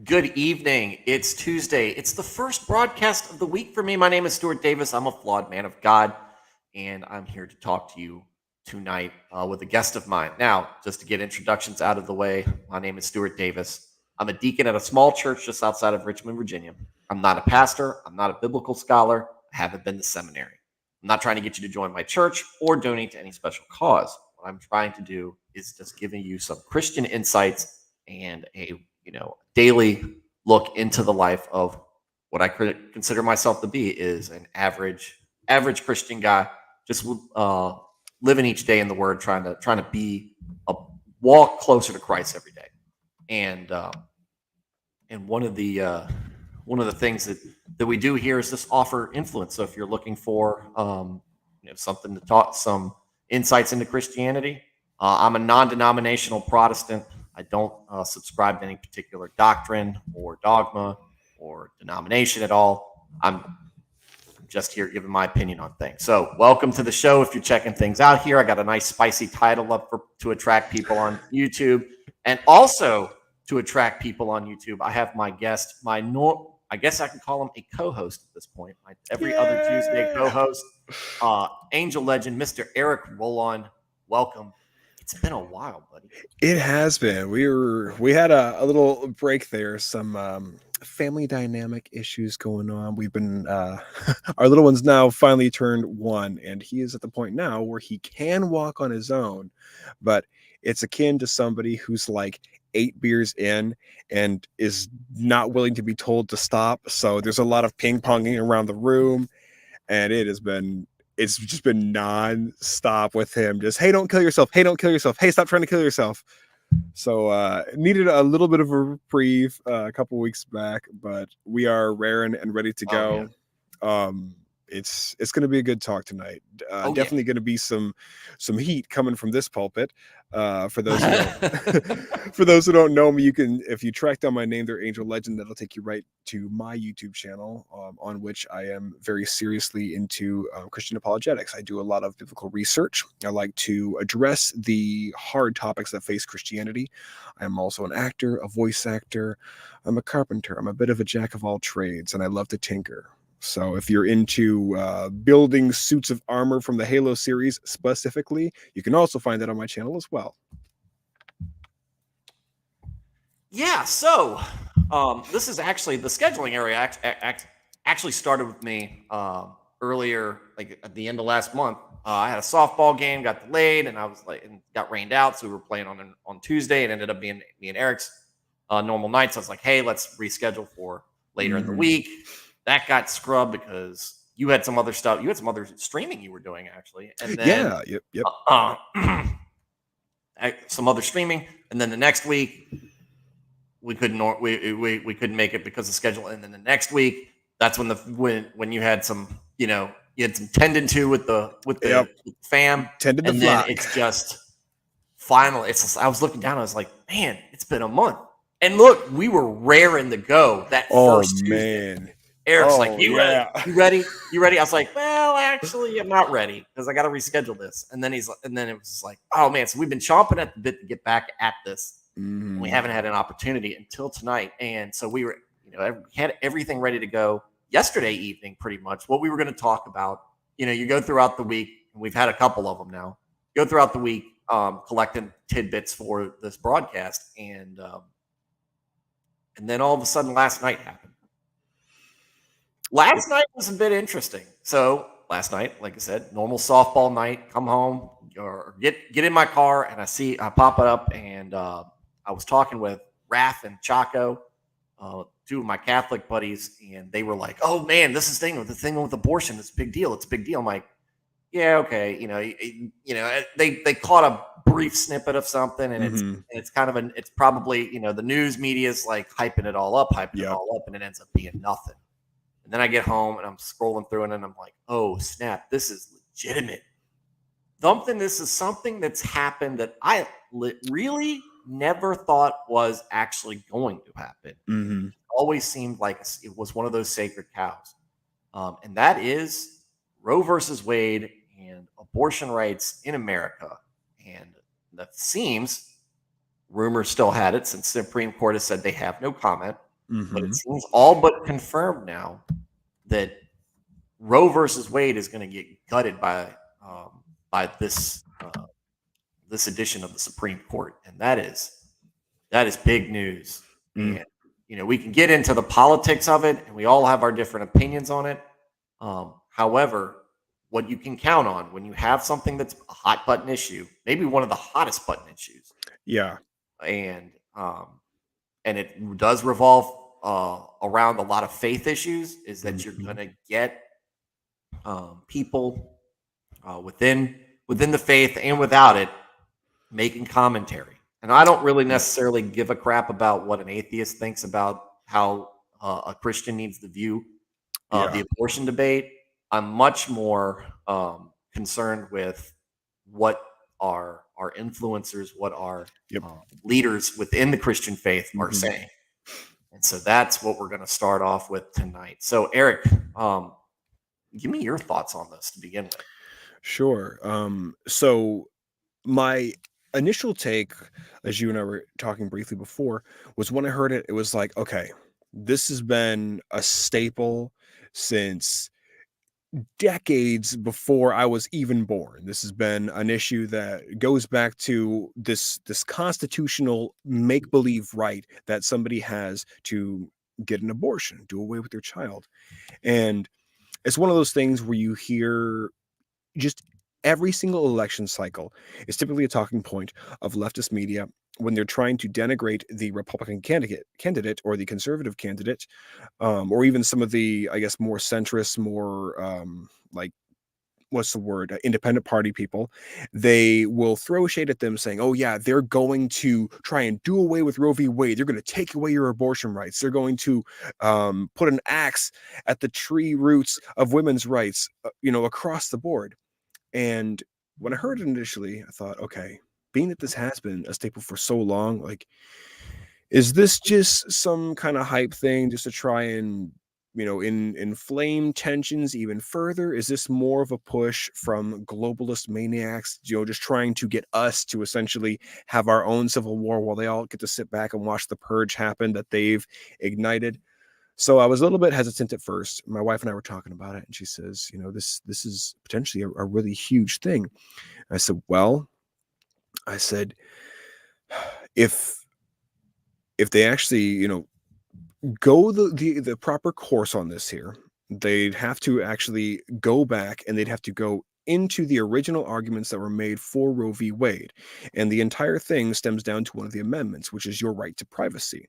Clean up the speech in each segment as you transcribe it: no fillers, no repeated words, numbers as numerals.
Good evening. It's Tuesday. It's the first broadcast of the week for me. My name is Stuart Davis. I'm a flawed man of God, and I'm here to talk to you tonight with a guest of mine. Now, just to get introductions out of the way, my name is Stuart Davis. I'm a deacon at a small church just outside of Richmond, Virginia. I'm not a pastor. I'm not a biblical scholar. I haven't been to seminary. I'm not trying to get you to join my church or donate to any special cause. What I'm trying to do is just giving you some Christian insights and a daily look into the life of what I consider myself to be is an average Christian guy, just living each day in the Word, trying to be a walk closer to Christ every day. And one of the things that we do here is just offer influence. So if you're looking for something to talk, some insights into Christianity, I'm a non-denominational Protestant. I don't subscribe to any particular doctrine or dogma or denomination at all. I'm just here giving my opinion on things. So welcome to the show. If you're checking things out here, I got a nice spicy title up to attract people on YouTube. And also to attract people on YouTube, I have my guest, I guess I can call him a co-host at this point. My every other Tuesday co-host, angel legend, Mr. Eric Rolon. Welcome. It's been a while, buddy. It has been. We had a little break there. Some family dynamic issues going on. We've been our little one's now finally turned 1, and he is at the point now where he can walk on his own, but it's akin to somebody who's like 8 beers in and is not willing to be told to stop. So there's a lot of ping ponging around the room, and it's just been non-stop with him. Just, hey, don't kill yourself. Hey, don't kill yourself. Hey, stop trying to kill yourself. So needed a little bit of a reprieve a couple weeks back, but we are raring and ready to go. Yeah. It's going to be a good talk tonight. Definitely going to be some heat coming from this pulpit. For those who don't know me, you can, if you track down my name there, Angel Legend, that'll take you right to my YouTube channel, on which I am very seriously into Christian apologetics. I do a lot of biblical research. I like to address the hard topics that face Christianity. I'm also an actor, a voice actor. I'm a carpenter. I'm a bit of a jack of all trades, and I love to tinker. So if you're into building suits of armor from the Halo series specifically, you can also find that on my channel as well. Yeah, so this is actually the scheduling area actually started with me earlier, like at the end of last month. I had a softball game, got delayed, and got rained out, so we were playing on Tuesday. It ended up being me and Eric's normal night. So I was like, hey, let's reschedule for later in the week. That got scrubbed because you had some other stuff. You had some other streaming you were doing, actually. And then, some other streaming. And then the next week, we couldn't we couldn't make it because of schedule. And then the next week, that's when you had some, you had some tendon to with the fam. Tended to and flock. Then it's just finally. I was looking down. I was like, man, it's been a month. And look, we were raring to go that first Tuesday. Man. Eric's like, you ready? You ready? I was like, well, actually, I'm not ready because I got to reschedule this. And then it was just like, oh man. So we've been chomping at the bit to get back at this. Mm-hmm. We haven't had an opportunity until tonight. And so we had everything ready to go yesterday evening, pretty much what we were going to talk about. You go throughout the week, and we've had a couple of them now. Go throughout the week, collecting tidbits for this broadcast. And then all of a sudden last night happened. Last night was a bit interesting. So last night, like I said, normal softball night, come home or get in my car, and I pop it up, and I was talking with Raph and Chaco, 2 of my Catholic buddies, and they were like, oh man, this is the thing with abortion. It's a big deal. It's a big deal. I'm like, yeah, okay. They caught a brief snippet of something, and it's kind of it's probably, the news media is like hyping it all up, and it ends up being nothing. And then I get home and I'm scrolling through it, and I'm like, oh, snap, this is legitimate. This is something that's happened that I really never thought was actually going to happen. Mm-hmm. It always seemed like it was one of those sacred cows. And that is Roe versus Wade and abortion rights in America. And that seems, rumors still had it, since the Supreme Court has said they have no comment. But it Mm-hmm. seems all but confirmed now that Roe versus Wade is going to get gutted by this edition of the Supreme Court, and that is big news. Mm. And we can get into the politics of it, and we all have our different opinions on it. However, what you can count on when you have something that's a hot button issue, maybe one of the hottest button issues, Yeah. and it does revolve around a lot of faith issues, is that you're Mm-hmm. going to get people within the faith and without it making commentary. And I don't really Yep. necessarily give a crap about what an atheist thinks about how a Christian needs to view Yeah. the abortion debate. I'm much more concerned with what our influencers, what our Yep. leaders within the Christian faith are Mm-hmm. saying. And so that's what we're going to start off with tonight. So, Eric, give me your thoughts on this to begin with. Sure. So my initial take, as you and I were talking briefly before, was when I heard it, it was like, okay, this has been a staple since decades before I was even born. This has been an issue that goes back to this constitutional make-believe right that somebody has to get an abortion, do away with their child. And it's one of those things where you hear just every single election cycle is typically a talking point of leftist media when they're trying to denigrate the Republican candidate or the conservative candidate, or even some of the, I guess, more centrist, more like what's the word, independent party people. They will throw shade at them saying, oh yeah, they're going to try and do away with Roe v Wade, they're going to take away your abortion rights, they're going to put an axe at the tree roots of women's rights, across the board. And when I heard it initially, I thought, okay, being that this has been a staple for so long, like, is this just some kind of hype thing just to try and, inflame tensions even further? Is this more of a push from globalist maniacs, just trying to get us to essentially have our own civil war while they all get to sit back and watch the purge happen that they've ignited? So I was a little bit hesitant at first. My wife and I were talking about it, and she says, this is potentially a really huge thing. I said, well, I said, if they actually, go the proper course on this here, they'd have to actually go back and they'd have to go into the original arguments that were made for Roe v. Wade. And the entire thing stems down to one of the amendments, which is your right to privacy.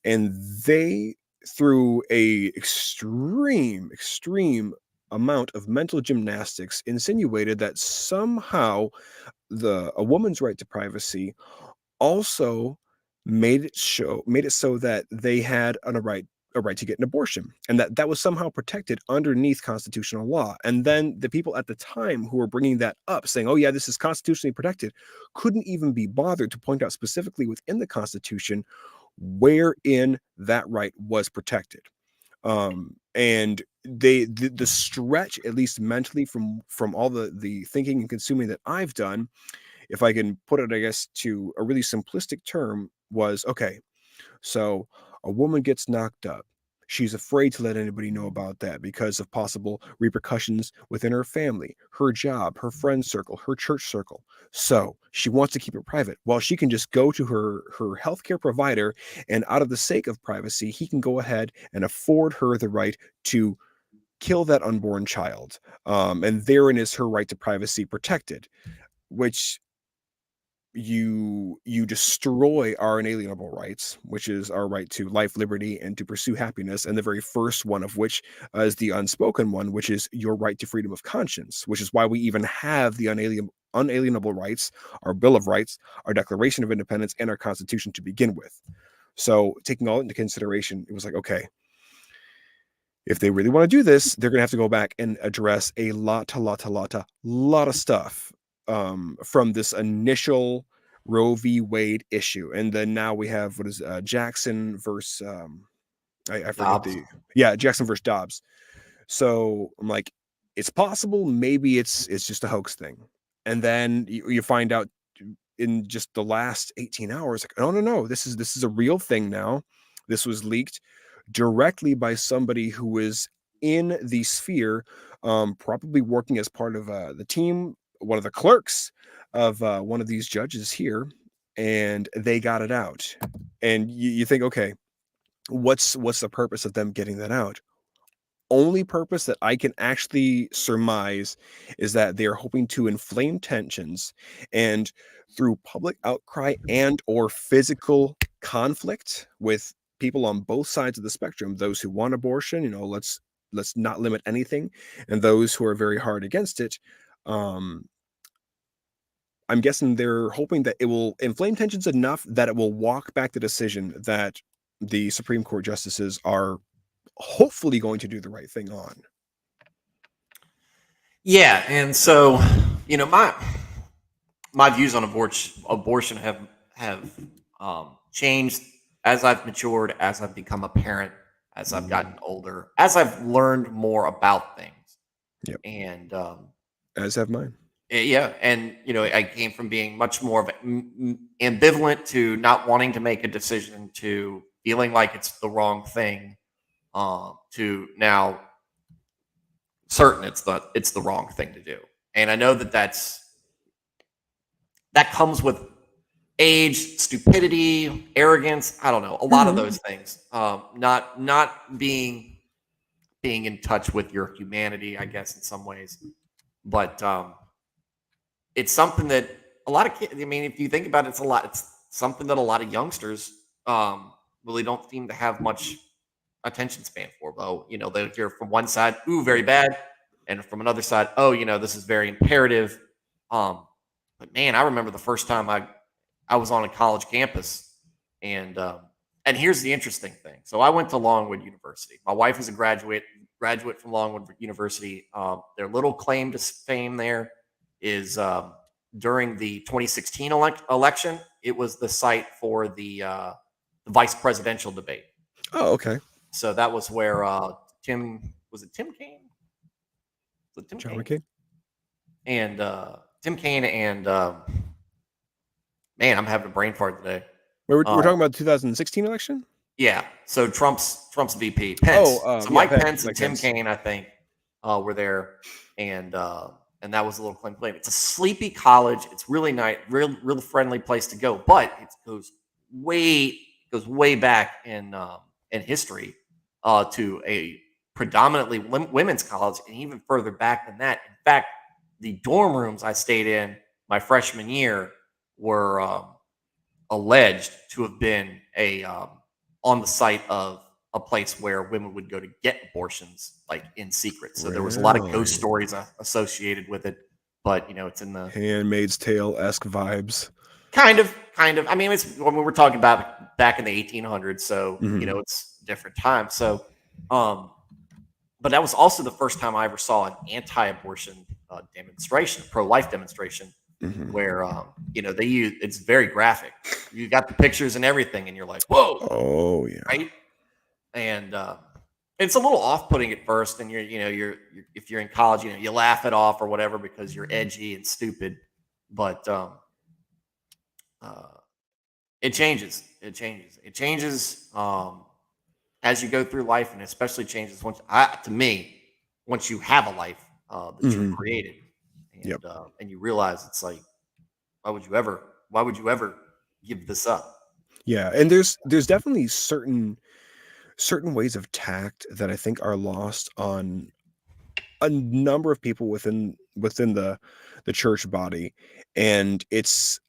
And they, through a extreme amount of mental gymnastics, insinuated that somehow a woman's right to privacy also made it so that they had a right to get an abortion, and that was somehow protected underneath constitutional law. And then the people at the time who were bringing that up, saying, oh yeah, this is constitutionally protected, couldn't even be bothered to point out specifically within the Constitution wherein that right was protected. And the stretch, at least mentally, from all the thinking and consuming that I've done, if I can put it, I guess, to a really simplistic term, was okay. So a woman gets knocked up. She's afraid to let anybody know about that because of possible repercussions within her family, her job, her friend circle, her church circle. So she wants to keep it private. Well, she can just go to her healthcare provider, and out of the sake of privacy, he can go ahead and afford her the right to kill that unborn child. And therein is her right to privacy protected, which you destroy our inalienable rights, which is our right to life, liberty, and to pursue happiness. And the very first one of which is the unspoken one, which is your right to freedom of conscience, which is why we even have the unalienable rights, our Bill of Rights, our Declaration of Independence, and our Constitution to begin with. So taking all into consideration, it was like, okay, if they really want to do this, they're going to have to go back and address a lot of stuff, from this initial Roe v. Wade issue. And then now we have, what is Jackson versus, I forget Dobbs. yeah, Jackson versus Dobbs. So I'm like, it's possible, maybe it's just a hoax thing. And then you find out in just the last 18 hours, like, oh no, this is a real thing now. This was leaked directly by somebody who was in the sphere, probably working as part of the team, one of the clerks of one of these judges here, and they got it out. And you think, okay, what's the purpose of them getting that out? Only purpose that I can actually surmise is that they are hoping to inflame tensions, and through public outcry and or physical conflict with people on both sides of the spectrum, those who want abortion, let's not limit anything, and those who are very hard against it. um I'm guessing they're hoping that it will inflame tensions enough that it will walk back the decision that the Supreme Court justices are hopefully going to do the right thing on. Yeah, and so my views on abortion have changed as I've matured, as I've become a parent, as I've gotten older, as I've learned more about things. Yep. And As have mine. yeah, and I came from being much more of ambivalent to not wanting to make a decision to feeling like it's the wrong thing, to now certain it's the wrong thing to do. And I know that comes with age, stupidity, arrogance. I don't know, a lot of those things. Not being in touch with your humanity, I guess, in some ways. But it's something that a lot of kids. I mean, if you think about it, it's something that a lot of youngsters really don't seem to have much attention span for. Though they hear from one side, "Ooh, very bad," and from another side, "Oh, this is very imperative." But man, I remember the first time I was on a college campus, and here's the interesting thing. So I went to Longwood University. My wife is a graduate from Longwood University. Their little claim to fame there is during the 2016 election, it was the site for the vice presidential debate. Oh, okay. So that was where Tim Kaine? Was it Tim John Kaine? McCain. And Tim Kaine and man, I'm having a brain fart today. We're talking about the 2016 election? Yeah. So Trump's VP, Pence. So Mike Pence and Tim Pence. Kaine, I think, were there, and that was a little claim. It's a sleepy college. It's really nice, real friendly place to go, but it goes way back in history to a predominantly women's college, and even further back than that. In fact, the dorm rooms I stayed in my freshman year were alleged to have been on the site of a place where women would go to get abortions, like in secret. So there was a lot of ghost stories associated with it, but it's in the Handmaid's Tale-esque vibes. Kind of. I mean, it's when we were talking about back in the 1800s, so it's a different time. So, but that was also the first time I ever saw an anti-abortion demonstration, pro-life demonstration, where they use it's very graphic. You got the pictures and everything, and you're like, whoa, oh yeah, right? And it's a little off-putting at first, and you're if you're in college, you laugh it off or whatever because you're edgy and stupid, but it changes. It changes as you go through life, and especially changes once you have a life that you created, and and you realize it's like, why would you ever give this up? Yeah, and there's definitely certain ways of tact that I think are lost on a number of people within the church body, and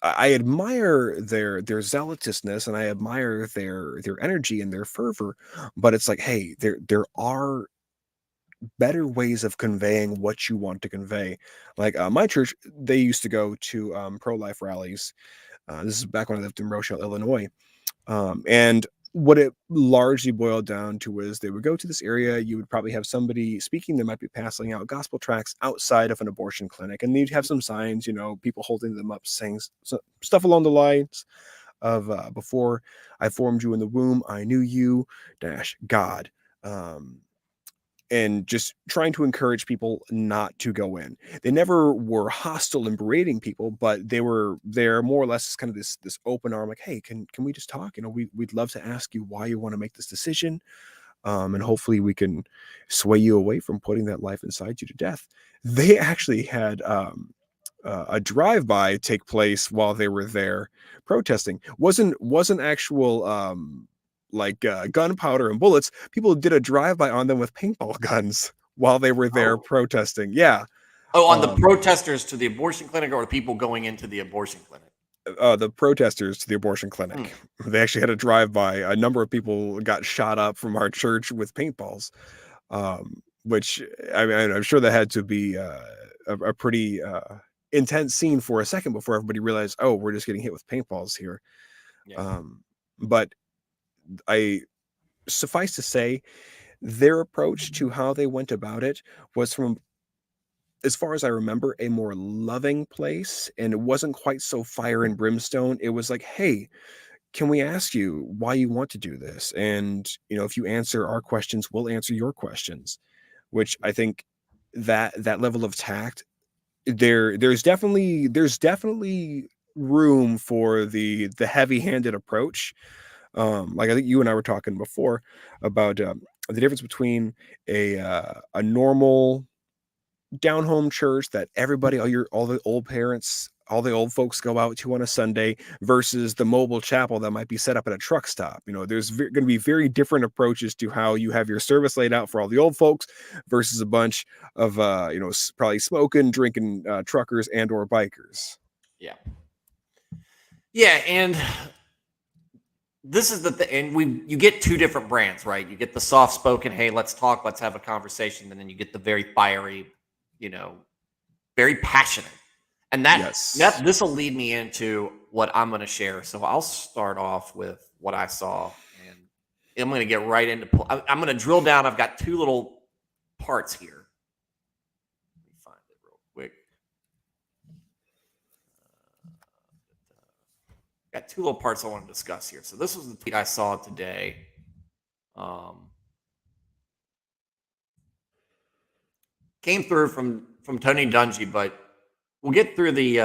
I admire their zealousness, and I admire their energy and their fervor, but it's like, hey, there are better ways of conveying what you want to convey. Like my church, they used to go to pro-life rallies. This is back when I lived in Rochelle, Illinois. And what it largely boiled down to was they would go to this area. You would probably have somebody speaking. They might be passing out gospel tracts outside of an abortion clinic, and they'd have some signs, people holding them up, saying stuff along the lines of "Before I formed you in the womb, I knew you." - God. and just trying to encourage people not to go in. They never were hostile and berating people, but they're more or less kind of this open arm, like, hey, can we just talk? We'd love to ask you why you want to make this decision. And hopefully we can sway you away from putting that life inside you to death. They actually had a drive-by take place while they were there protesting. Wasn't actual gunpowder and bullets. People did a drive-by on them with paintball guns while they were there protesting. Yeah. Oh, on the protesters to the abortion clinic, or the people going into the abortion clinic? The protesters to the abortion clinic. They actually had a drive-by. A number of people got shot up from our church with paintballs, which I mean, I'm sure that had to be a pretty intense scene for a second before everybody realized, oh, we're just getting hit with paintballs here. Yeah. But I suffice to say, their approach to how they went about it was, from as far as I remember, a more loving place, and it wasn't quite so fire and brimstone. It was like, hey, can we ask you why you want to do this? And, if you answer our questions, we'll answer your questions, which I think that level of tact, there's definitely room for the heavy-handed approach. Like I think you and I were talking before about the difference between a normal down home church that everybody, all the old parents, all the old folks go out to on a Sunday, versus the mobile chapel that might be set up at a truck stop. There's going to be very different approaches to how you have your service laid out for all the old folks versus a bunch of probably smoking, drinking truckers and or bikers. Yeah, and this is and you get two different brands, right? You get the soft spoken, hey, let's talk, let's have a conversation, and then you get the very fiery, very passionate. And this will lead me into what I'm going to share. So I'll start off with what I saw, and I'm going to get right into. I'm going to drill down. I've got two little parts here. Let me find it real quick. Got two little parts I want to discuss here. So this was the tweet I saw today. Came through from Tony Dungy, but we'll get through the.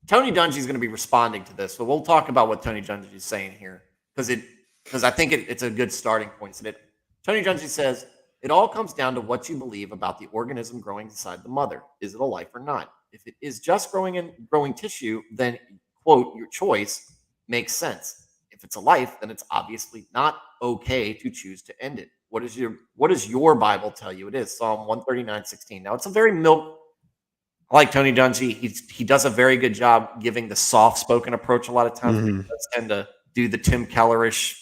Tony Dungy is going to be responding to this, so we'll talk about what Tony Dungy is saying here, because I think it's a good starting point. So Tony Dungy says, it all comes down to what you believe about the organism growing inside the mother. Is it a life or not? If it is just growing tissue, then, quote, your choice makes sense. If it's a life, then it's obviously not okay to choose to end it. What does your Bible tell you it is? Psalm 139:16. Now, it's a very I like Tony Dungy. He does a very good job giving the soft-spoken approach a lot of times. Mm-hmm. He does tend to do the Tim Kellerish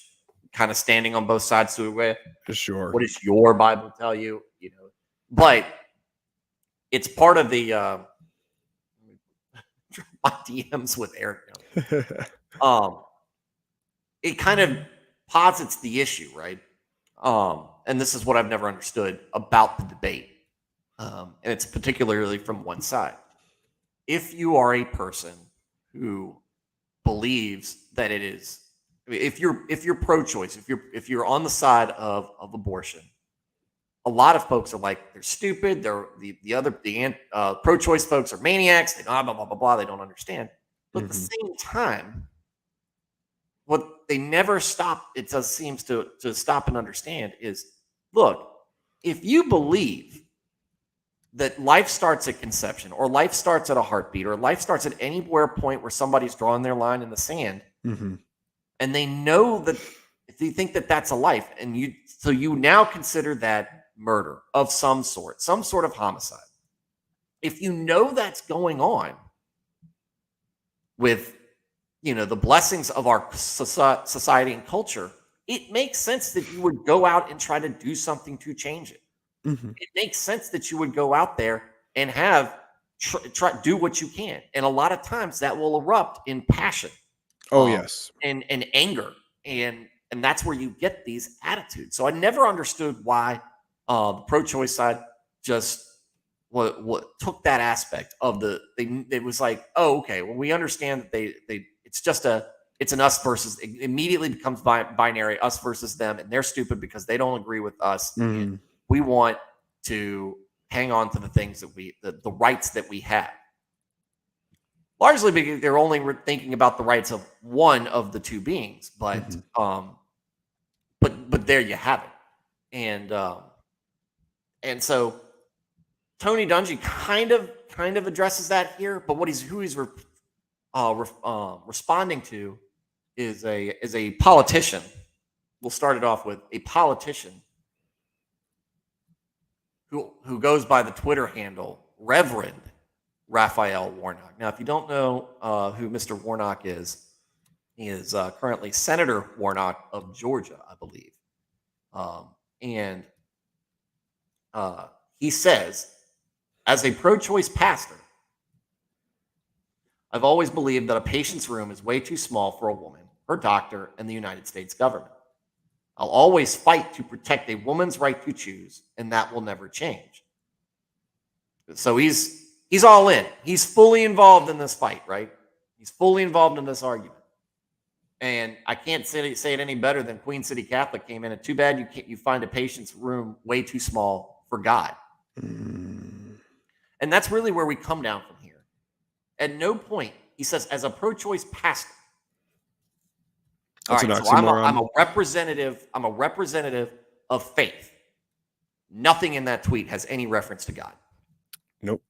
kind of standing on both sides to it. For sure. What does your Bible tell you? But it's part of the my DMs with Eric. It kind of posits the issue, right? And this is what I've never understood about the debate. And it's particularly from one side. If you are a person who believes that it is, if you're pro-choice, if you're on the side of abortion, a lot of folks are like, they're stupid. They're the pro-choice folks are maniacs. They blah blah blah blah blah. They don't understand. But at the same time, what they never stop, it does seems to stop and understand is, look, if you believe that life starts at conception, or life starts at a heartbeat, or life starts at anywhere point where somebody's drawing their line in the sand, and they know that, if they think that that's a life, and you now consider that murder of some sort of homicide. If you know that's going on with, the blessings of our society and culture, it makes sense that you would go out and try to do something to change it. It makes sense that you would go out there and try do what you can, and a lot of times that will erupt in passion. Yes, and anger, and that's where you get these attitudes. So I never understood why the pro-choice side just what took that aspect of it was like, oh, okay, well, we understand that it's it's an us versus. It immediately becomes binary, us versus them, and they're stupid because they don't agree with us. And we want to hang on to the things that the rights that we have. Largely because they're only thinking about the rights of one of the two beings, but there you have it, and so Tony Dungy kind of addresses that here, but who he's responding to is a politician. We'll start it off with a politician who goes by the Twitter handle Reverend Rafael Warnock. Now, if you don't know who Mr. Warnock is, he is currently Senator Warnock of Georgia, I believe. And he says, as a pro-choice pastor, I've always believed that a patient's room is way too small for a woman, her doctor, and the United States government. I'll always fight to protect a woman's right to choose, and that will never change. So he's all in. He's fully involved in this fight, right? He's fully involved in this argument. And I can't say it any better than Queen City Catholic came in. And too bad you find a patient's room way too small for God. And that's really where we come down from here. At no point, he says, as a pro-choice pastor. All right, so I'm a representative of faith. Nothing in that tweet has any reference to God. Nope.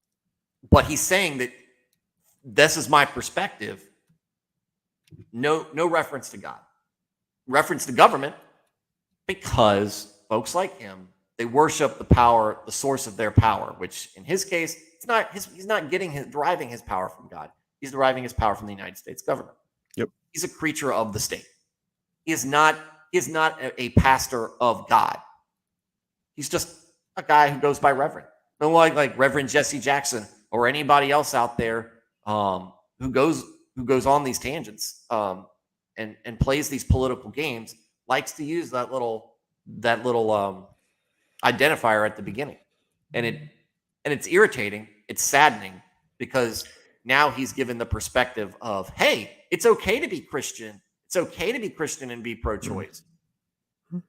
But he's saying that this is my perspective. No reference to God. Reference to government, because folks like him, they worship the power, the source of their power, which in his case, he's not deriving his power from God. He's deriving his power from the United States government. Yep. He's a creature of the state. He is not a pastor of God. He's just a guy who goes by Reverend. No, like Reverend Jesse Jackson or anybody else out there who goes on these tangents and plays these political games, likes to use that little identifier at the beginning, and it's irritating. It's saddening because now he's given the perspective of, hey, it's okay to be Christian. It's okay to be Christian and be pro-choice,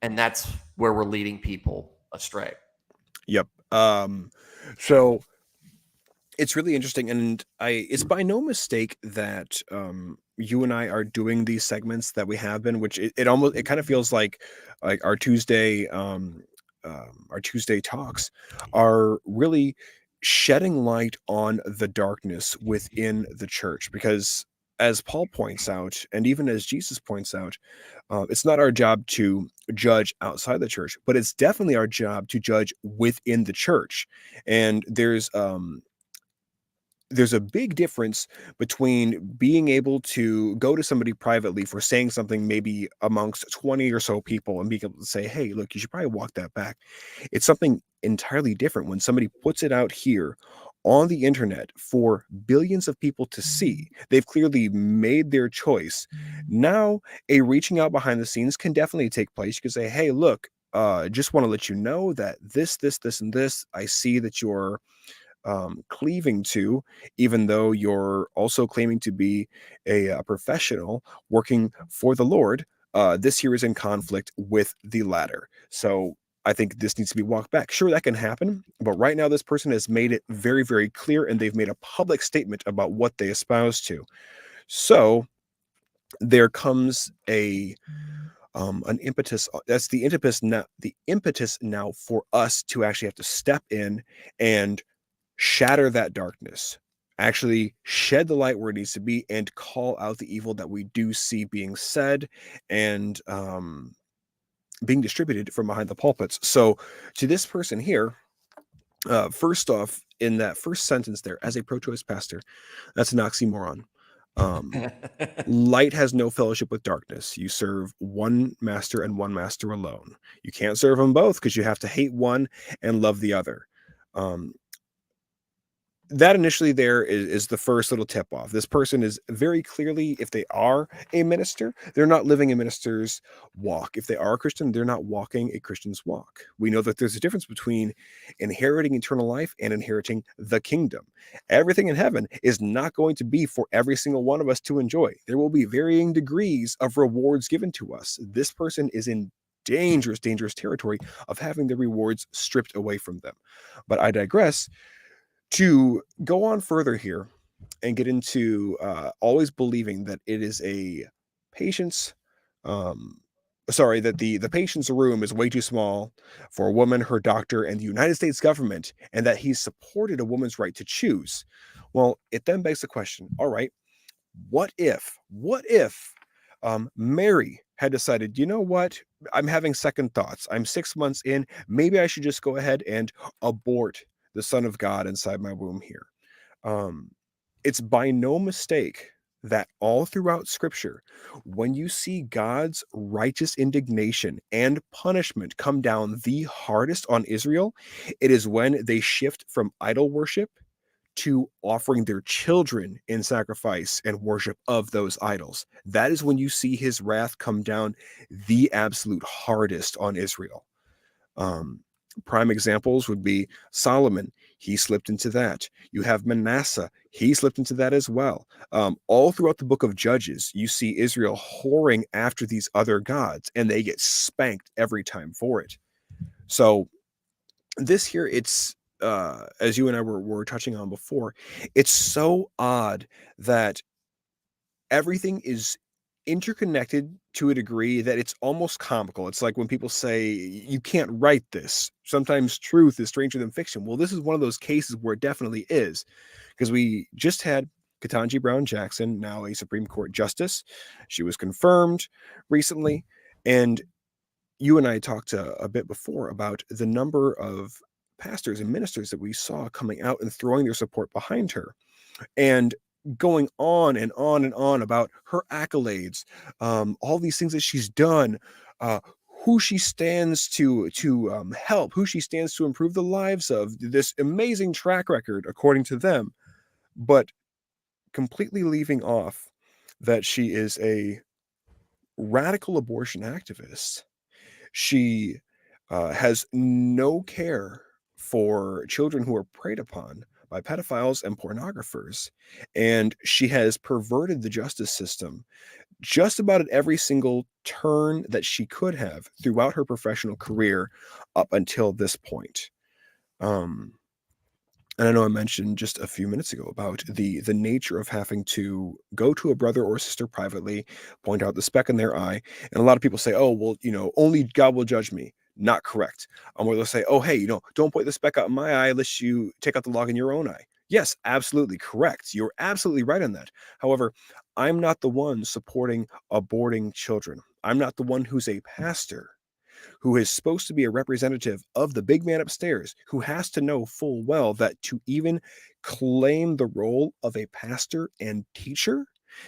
and that's where we're leading people astray. Yep. So it's really interesting, and it's by no mistake that you and I are doing these segments that we have been, which it kind of feels like our Tuesday talks are really shedding light on the darkness within the church, because as Paul points out, and even as Jesus points out, it's not our job to judge outside the church, but it's definitely our job to judge within the church. And there's a big difference between being able to go to somebody privately for saying something maybe amongst 20 or so people and being able to say, hey, look, you should probably walk that back. It's something entirely different when somebody puts it out here on the internet for billions of people to see. They've clearly made their choice. Now, a reaching out behind the scenes can definitely take place. You can say, hey, look, just want to let you know that this, and this, I see that you're cleaving to, even though you're also claiming to be a professional working for the Lord. This here is in conflict with the latter. So I think this needs to be walked back. Sure, that can happen, but right now this person has made it very, very clear, and they've made a public statement about what they espouse to. So there comes an impetus. That's the impetus now for us to actually have to step in and shatter that darkness, actually shed the light where it needs to be, and call out the evil that we do see being said and being distributed from behind the pulpits. So to this person here, first off, in that first sentence there, as a pro-choice pastor, that's an oxymoron. Light has no fellowship with darkness. You serve one master and one master alone. You can't serve them both because you have to hate one and love the other. that initially there is the first little tip off. This person is very clearly, if they are a minister, they're not living a minister's walk. If they are a Christian, they're not walking a Christian's walk. We know that there's a difference between inheriting eternal life and inheriting the kingdom. Everything in heaven is not going to be for every single one of us to enjoy. There will be varying degrees of rewards given to us. This person is in dangerous territory of having the rewards stripped away from them. But I digress. To go on further here and get into always believing that it is a patient's that the patient's room is way too small for a woman, her doctor, and the United States government, and that he's supported a woman's right to choose. Well, it then begs the question, all right, what if Mary had decided, you know what, I'm having second thoughts, I'm 6 months in, maybe I should just go ahead and abort the Son of God inside my womb here. Um, it's by no mistake that all throughout Scripture, when you see God's righteous indignation and punishment come down the hardest on Israel, it is when they shift from idol worship to offering their children in sacrifice and worship of those idols. That is when you see his wrath come down the absolute hardest on Israel. Um, Prime examples would be Solomon. He slipped into that. You have Manasseh. He slipped into that as well. All throughout the book of Judges, you see Israel whoring after these other gods, and they get spanked every time for it. So this here, it's as you and I were touching on before, it's so odd that everything is interconnected to a degree that it's almost comical. It's like when people say, you can't write this. Sometimes truth is stranger than fiction. Well, this is one of those cases where it definitely is, because we just had Ketanji Brown Jackson, now a Supreme Court justice. She was confirmed recently. And you and I talked a bit before about the number of pastors and ministers that we saw coming out and throwing their support behind her, and going on and on and on about her accolades, all these things that she's done, who she stands to help, who she stands to improve the lives of, this amazing track record according to them, but completely leaving off that she is a radical abortion activist. She has no care for children who are preyed upon by pedophiles and pornographers. And she has perverted the justice system just about at every single turn that she could have throughout her professional career up until this point. And I know I mentioned just a few minutes ago about the nature of having to go to a brother or sister privately, point out the speck in their eye. And a lot of people say, oh, well, only God will judge me. Not correct. Or they'll say, oh, hey, don't point the speck out in my eye unless you take out the log in your own eye. Yes, absolutely correct. You're absolutely right on that. However, I'm not the one supporting aborting children. I'm not the one who's a pastor who is supposed to be a representative of the big man upstairs, who has to know full well that to even claim the role of a pastor and teacher,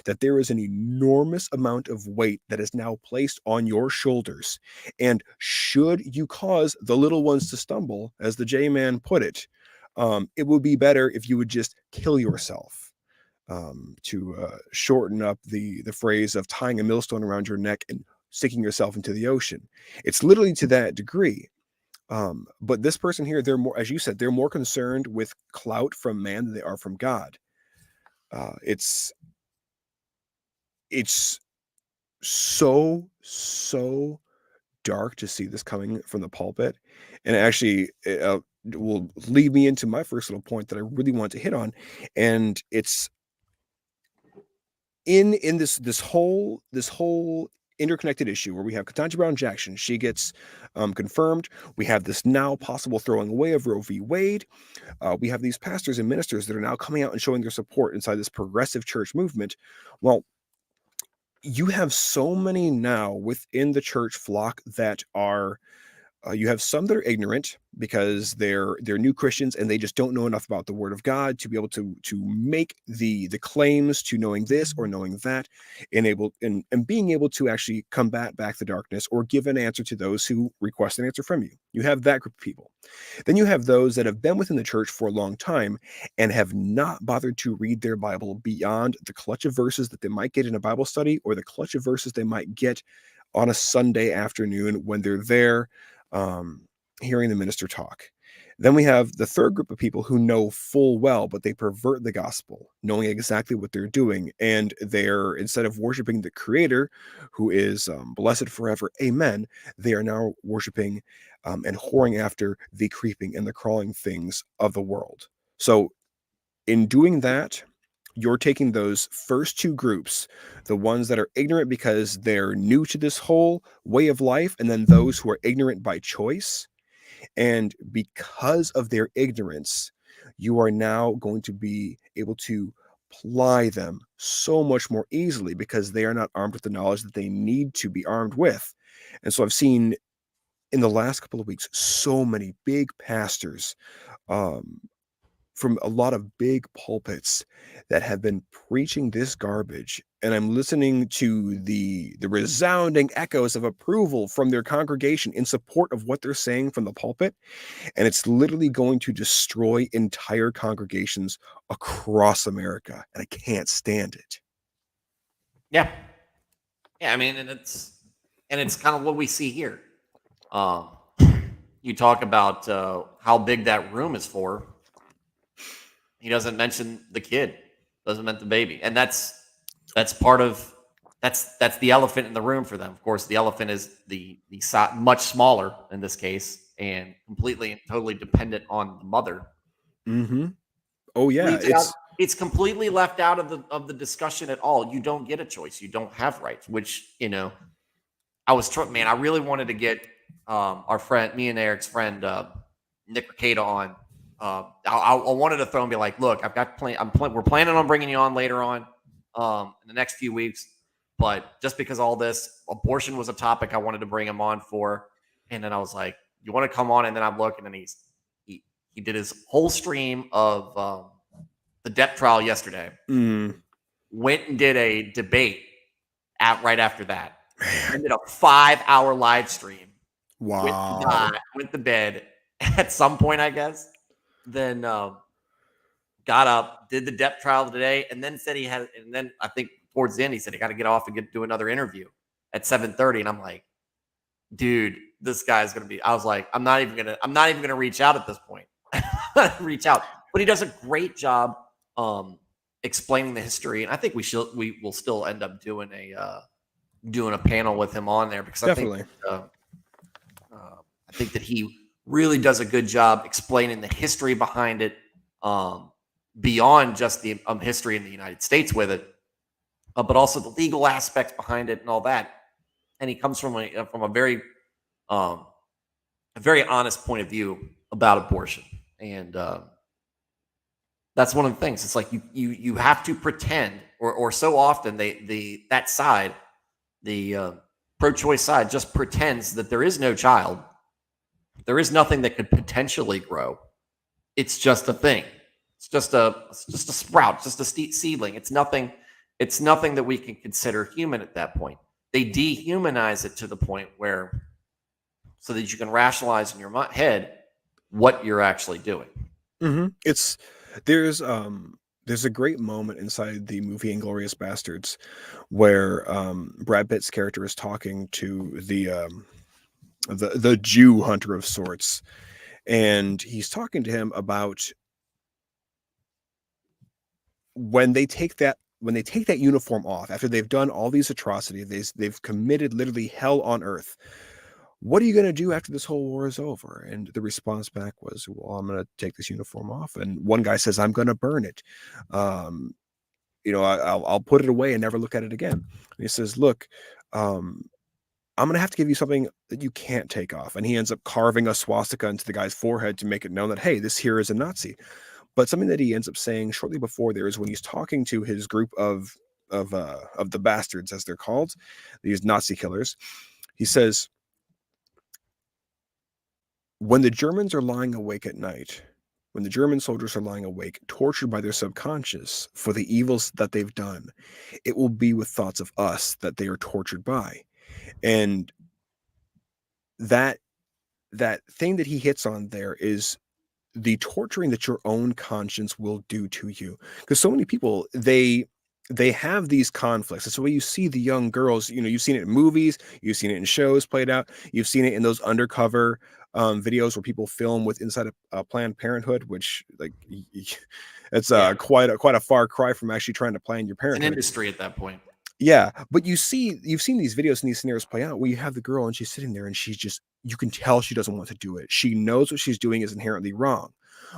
that there is an enormous amount of weight that is now placed on your shoulders. And should you cause the little ones to stumble, as the J-Man put it, it would be better if you would just kill yourself. To shorten up the phrase of tying a millstone around your neck and sticking yourself into the ocean. It's literally to that degree. But this person here, they're more, as you said, they're more concerned with clout from man than they are from God. It's so dark to see this coming from the pulpit, and actually will lead me into my first little point that I really want to hit on, and it's in this whole interconnected issue where we have Ketanji Brown Jackson. She gets confirmed. We have this now possible throwing away of Roe v. Wade. We have these pastors and ministers that are now coming out and showing their support inside this progressive church movement. Well, you have so many now within the church flock that are You have some that are ignorant because they're new Christians and they just don't know enough about the Word of God to be able to make the claims to knowing this or knowing that, and being able to actually combat back the darkness or give an answer to those who request an answer from you. You have that group of people. Then you have those that have been within the church for a long time and have not bothered to read their Bible beyond the clutch of verses that they might get in a Bible study or the clutch of verses they might get on a Sunday afternoon when they're there hearing the minister talk. Then we have the third group of people who know full well, but they pervert the gospel, knowing exactly what they're doing. And they're, instead of worshiping the Creator, who is blessed forever, amen, they are now worshiping and whoring after the creeping and the crawling things of the world. So in doing that, you're taking those first two groups, the ones that are ignorant because they're new to this whole way of life, and then those who are ignorant by choice. And because of their ignorance, you are now going to be able to ply them so much more easily because they are not armed with the knowledge that they need to be armed with. And so I've seen in the last couple of weeks so many big pastors from a lot of big pulpits that have been preaching this garbage, and I'm listening to the resounding echoes of approval from their congregation in support of what they're saying from the pulpit, and it's literally going to destroy entire congregations across America, and I can't stand it. Yeah. I mean, and it's kind of what we see here. You talk about how big that room is for. He doesn't mention the kid, doesn't mention the baby, and that's part of that's the elephant in the room for them. Of course, the elephant is the much smaller in this case, and completely and totally dependent on the mother. Mm-hmm. Oh yeah, it's completely left out of the discussion at all. You don't get a choice. You don't have rights. Which I was trying. Man, I really wanted to get our friend, me and Eric's friend, Nick Ricada on. I wanted to throw and be like, look, I've got we're planning on bringing you on later on in the next few weeks, but just because all this abortion was a topic I wanted to bring him on for, and then I was like, you want to come on? And then I'm looking, and he did his whole stream of the Depp trial yesterday. Went and did a debate right after that. And did a 5-hour live stream. Wow. Went to bed at some point, I guess. Then got up, did the Depp trial today, and then said and then I think towards the end he said he got to get off and do another interview at 7:30. And I'm like, dude, this guy's gonna be. I was like, I'm not even gonna reach out at this point. Reach out, but he does a great job explaining the history, and I think we will still end up doing a panel with him on there because Definitely. I think that he really does a good job explaining the history behind it, beyond just the history in the United States with it, but also the legal aspects behind it and all that. And he comes from a very honest point of view about abortion, and that's one of the things. It's like you have to pretend, or so often that side, the pro-choice side, just pretends that there is no child. There is nothing that could potentially grow. It's just a thing. It's just a sprout, just a seedling. It's nothing that we can consider human at that point. They dehumanize it to the point where, so that you can rationalize in your head what you're actually doing. Mm-hmm. There's a great moment inside the movie Inglourious Bastards where Brad Pitt's character is talking to the Jew hunter of sorts, and he's talking to him about when they take that uniform off after they've done all these atrocities, they've committed literally hell on earth. What are you going to do after this whole war is over? And the response back was, well, I'm going to take this uniform off. And one guy says, I'm going to burn it. I'll put it away and never look at it again. And he says, look, I'm going to have to give you something that you can't take off. And he ends up carving a swastika into the guy's forehead to make it known that, hey, this here is a Nazi. But something that he ends up saying shortly before there is when he's talking to his group of the bastards, as they're called, these Nazi killers, he says, when the Germans are lying awake at night, when the German soldiers are lying awake, tortured by their subconscious for the evils that they've done, it will be with thoughts of us that they are tortured by. And that thing that he hits on there is the torturing that your own conscience will do to you. Because so many people, they have these conflicts. It's the way you see the young girls, you've seen it in movies, you've seen it in shows played out, you've seen it in those undercover videos where people film with inside a Planned Parenthood, which it's quite a far cry from actually trying to plan your It's an parenthood. industry at that point. Yeah, but you've seen these videos and these scenarios play out where you have the girl and she's sitting there and you can tell she doesn't want to do it. She knows what she's doing is inherently wrong,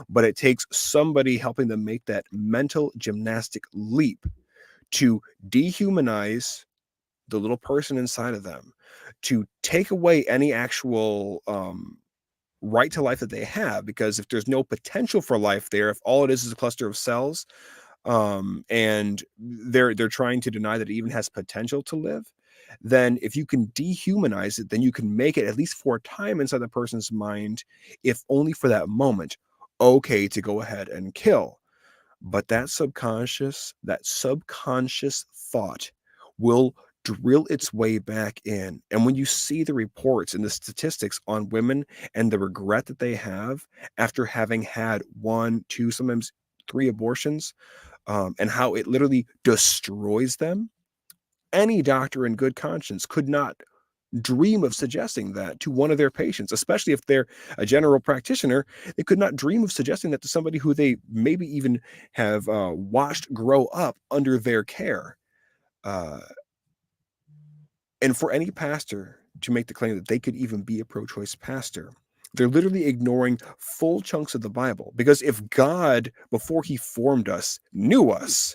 but it takes somebody helping them make that mental gymnastic leap to dehumanize the little person inside of them, to take away any actual right to life that they have. Because if there's no potential for life there, if all it is a cluster of cells, and they're trying to deny that it even has potential to live, then if you can dehumanize it, then you can make it, at least for a time, inside the person's mind, if only for that moment, okay to go ahead and kill. But that subconscious thought will drill its way back in. And when you see the reports and the statistics on women and the regret that they have after having had 1, 2, sometimes 3 abortions, and how it literally destroys them, any doctor in good conscience could not dream of suggesting that to one of their patients, especially if they're a general practitioner. They could not dream of suggesting that to somebody who they maybe even have watched grow up under their care. And for any pastor to make the claim that they could even be a pro-choice pastor, they're literally ignoring full chunks of the Bible. Because if God, before he formed us, knew us,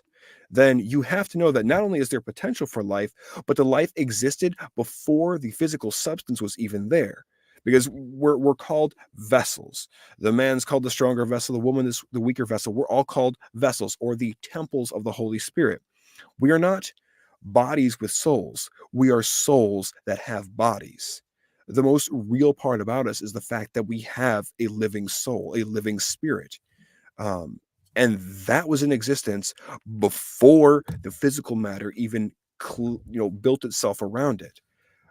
then you have to know that not only is there potential for life, but the life existed before the physical substance was even there. Because we're called vessels. The man's called the stronger vessel, the woman is the weaker vessel. We're all called vessels, or the temples of the Holy Spirit. We are not bodies with souls. We are souls that have bodies. The most real part about us is the fact that we have a living soul, a living spirit. And that was in existence before the physical matter even built itself around it.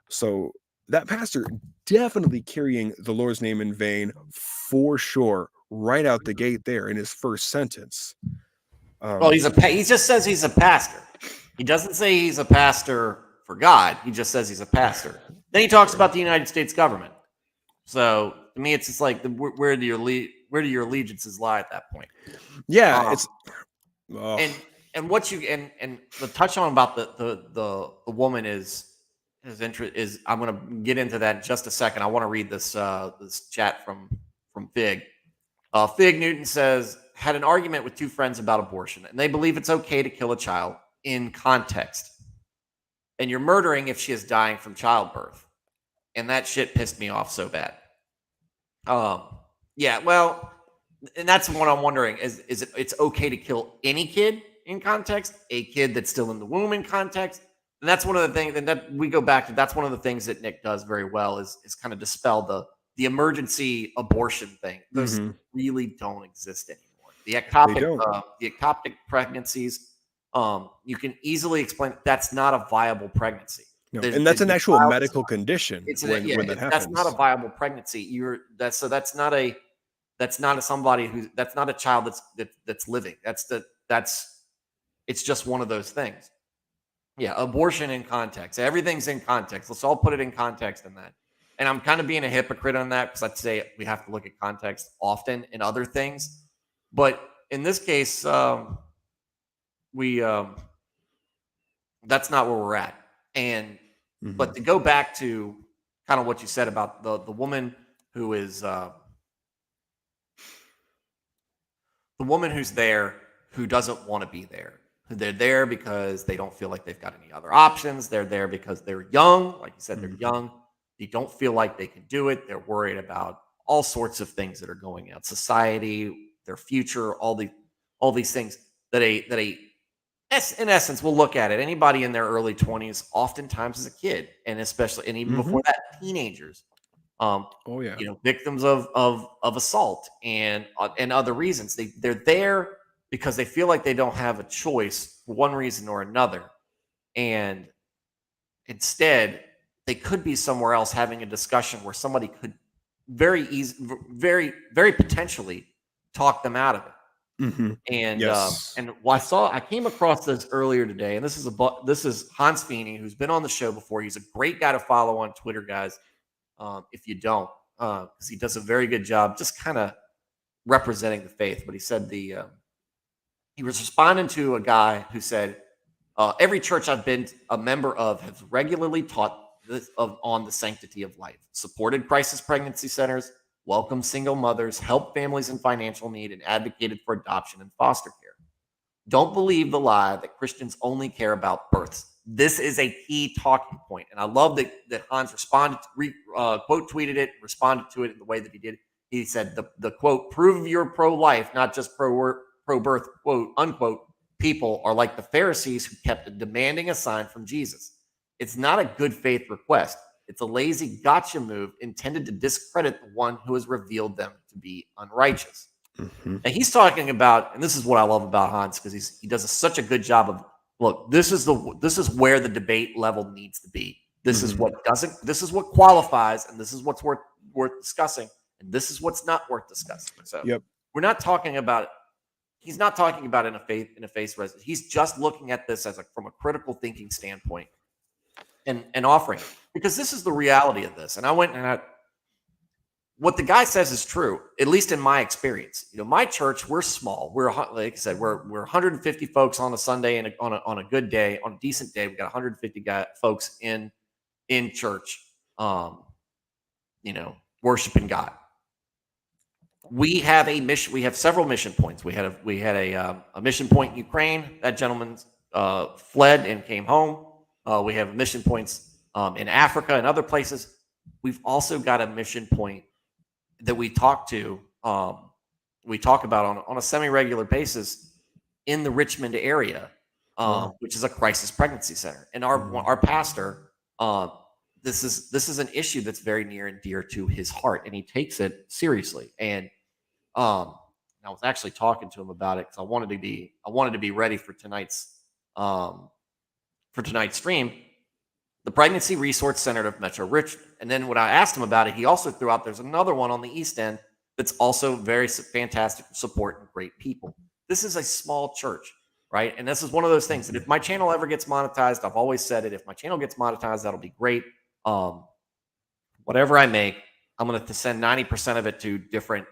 So that pastor definitely carrying the Lord's name in vain for sure, right out the gate there in his first sentence. Well, he just says he's a pastor. He doesn't say he's a pastor for God. He just says he's a pastor. Then he talks about the United States government. So to me, it's just like where do your allegiances lie at that point? Yeah, it's and what you and the touch on about the woman is I'm going to get into that in just a second. I want to read this this chat from Fig. Fig Newton says, had an argument with 2 friends about abortion, and they believe it's okay to kill a child in context. And you're murdering if she is dying from childbirth. And that shit pissed me off so bad. Yeah, well, and that's what I'm wondering is it's okay to kill any kid in context, a kid that's still in the womb in context. And that's one of the things, and that we go back to, that's one of the things that Nick does very well is kind of dispel the emergency abortion thing. Those really don't exist anymore. The ectopic pregnancies, you can easily explain that's not a viable pregnancy. No, and that's an actual medical condition when that happens. That's not a viable pregnancy. That's not a child that's living. It's just one of those things. Yeah, abortion in context. Everything's in context. Let's all put it in context in that. And I'm kind of being a hypocrite on that because I'd say we have to look at context often in other things. But in this case, that's not where we're at. And but to go back to kind of what you said about the woman who is the woman who's there who doesn't want to be there. They're there because they don't feel like they've got any other options. They're there because they're young. Like you said, they're young. They don't feel like they can do it. They're worried about all sorts of things that are going on, society, their future, all these things that in essence, we'll look at it. Anybody in their early 20s, oftentimes as a kid, and especially, and even before that, teenagers, Oh yeah. Victims of assault and other reasons. They're there because they feel like they don't have a choice for one reason or another, and instead they could be somewhere else having a discussion where somebody could very potentially talk them out of it. Hmm. And Yes. I came across this earlier today, and this is Hans Feeney, who's been on the show before. He's a great guy to follow on Twitter, guys. If you don't, because he does a very good job, just kind of representing the faith. But he said he was responding to a guy who said, every church I've been a member of has regularly taught on the sanctity of life, supported crisis pregnancy centers, welcomed single mothers, helped families in financial need, and advocated for adoption and foster care. Don't believe the lie that Christians only care about births. This is a key talking point. And I love that Hans responded, quote tweeted it, responded to it in the way that he did. He said, the quote, prove you're pro-life, not just pro-birth, quote, unquote, people are like the Pharisees who kept demanding a sign from Jesus. It's not a good faith request. It's a lazy gotcha move intended to discredit the one who has revealed them to be unrighteous. Hmm. And he's talking about, and this is what I love about Hans, because he does such a good job of, look, this is where the debate level needs to be. This is what qualifies, and this is what's worth discussing, and this is what's not worth discussing. So Yep. we're not talking about, he's not talking about in a faith residence. He's just looking at this from a critical thinking standpoint and offering it, because this is the reality of this. And what the guy says is true, at least in my experience. My church, we're small. We're, like I said, we're 150 folks on a Sunday, and on a good day, on a decent day, we got 150 folks in church, worshiping God. We have a mission. We have several mission points. We had a mission point in Ukraine. That gentleman fled and came home. We have mission points in Africa and other places. We've also got a mission point that we talk about on a semi-regular basis in the Richmond area, which is a crisis pregnancy center. And our pastor, this is an issue that's very near and dear to his heart, and he takes it seriously. And I was actually talking to him about it because I wanted to be ready for tonight's stream. The Pregnancy Resource Center of Metro Richmond. And then when I asked him about it, he also threw out there's another one on the East End that's also very fantastic support and great people. This is a small church, right? And this is one of those things that if my channel ever gets monetized, I've always said it, if my channel gets monetized, that'll be great. Whatever I make, I'm going to send 90% of it to different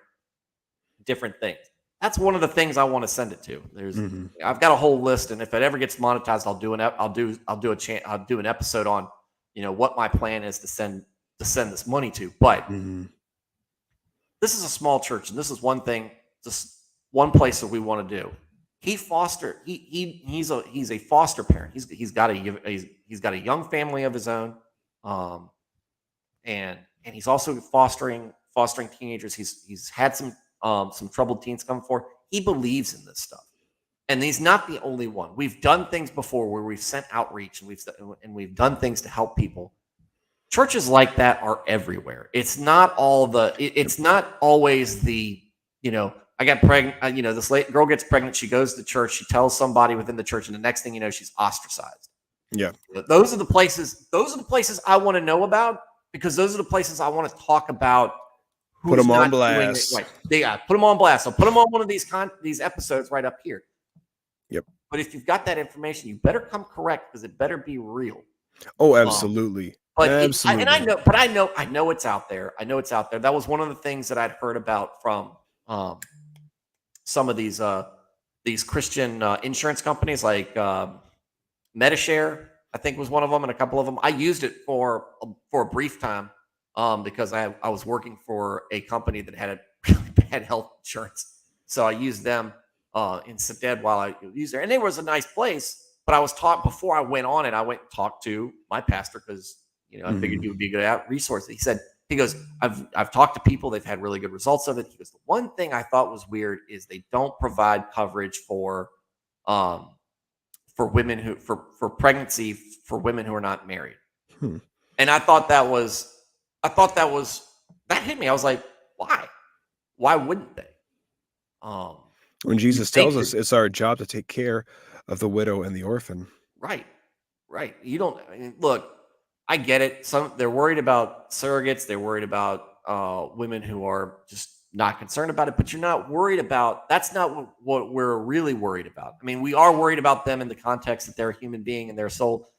things. That's one of the things I want to send it to. I've got a whole list, and if it ever gets monetized, I'll do an episode on, what my plan is to send this money to. But this is a small church, and this is one thing, just one place that we want to do. He's a foster parent. He's got a young family of his own, and he's also fostering teenagers. He's had some troubled teens come forward. He believes in this stuff, and he's not the only one. We've done things before where we've sent outreach and we've done things to help people. Churches like that are everywhere. It's not it's not always the, I got pregnant. This girl gets pregnant. She goes to church. She tells somebody within the church, and the next thing you know, she's ostracized. Yeah. Those are the places I want to know about, because those are the places I want to talk about. Put them on blast. Right. Put them on blast. So put them on one of these episodes right up here. Yep. But if you've got that information, you better come correct, because it better be real. Oh, absolutely. Absolutely. I know it's out there. I know it's out there. That was one of the things that I'd heard about from some of these Christian insurance companies, like MediShare, I think was one of them, and a couple of them. I used it for a brief time because I was working for a company that had a really bad health insurance, so I used them instead while I used there. And it was a nice place. But I was taught before I went on it. I went and talked to my pastor because I figured he would be a good resource. He goes, I've talked to people. They've had really good results of it. He goes, the one thing I thought was weird is they don't provide coverage for women for pregnancy for women who are not married. And I thought that was that hit me. I was like, why wouldn't they? When You Jesus think tells us it's our job to take care of the widow and the orphan. right, right. You don't. I mean, look, I get it. They're worried about surrogates. They're worried about women who are just not concerned about it. But you're not worried about. That's not what we're really worried about. I mean, we are worried about them in the context that they're a human being and their soul.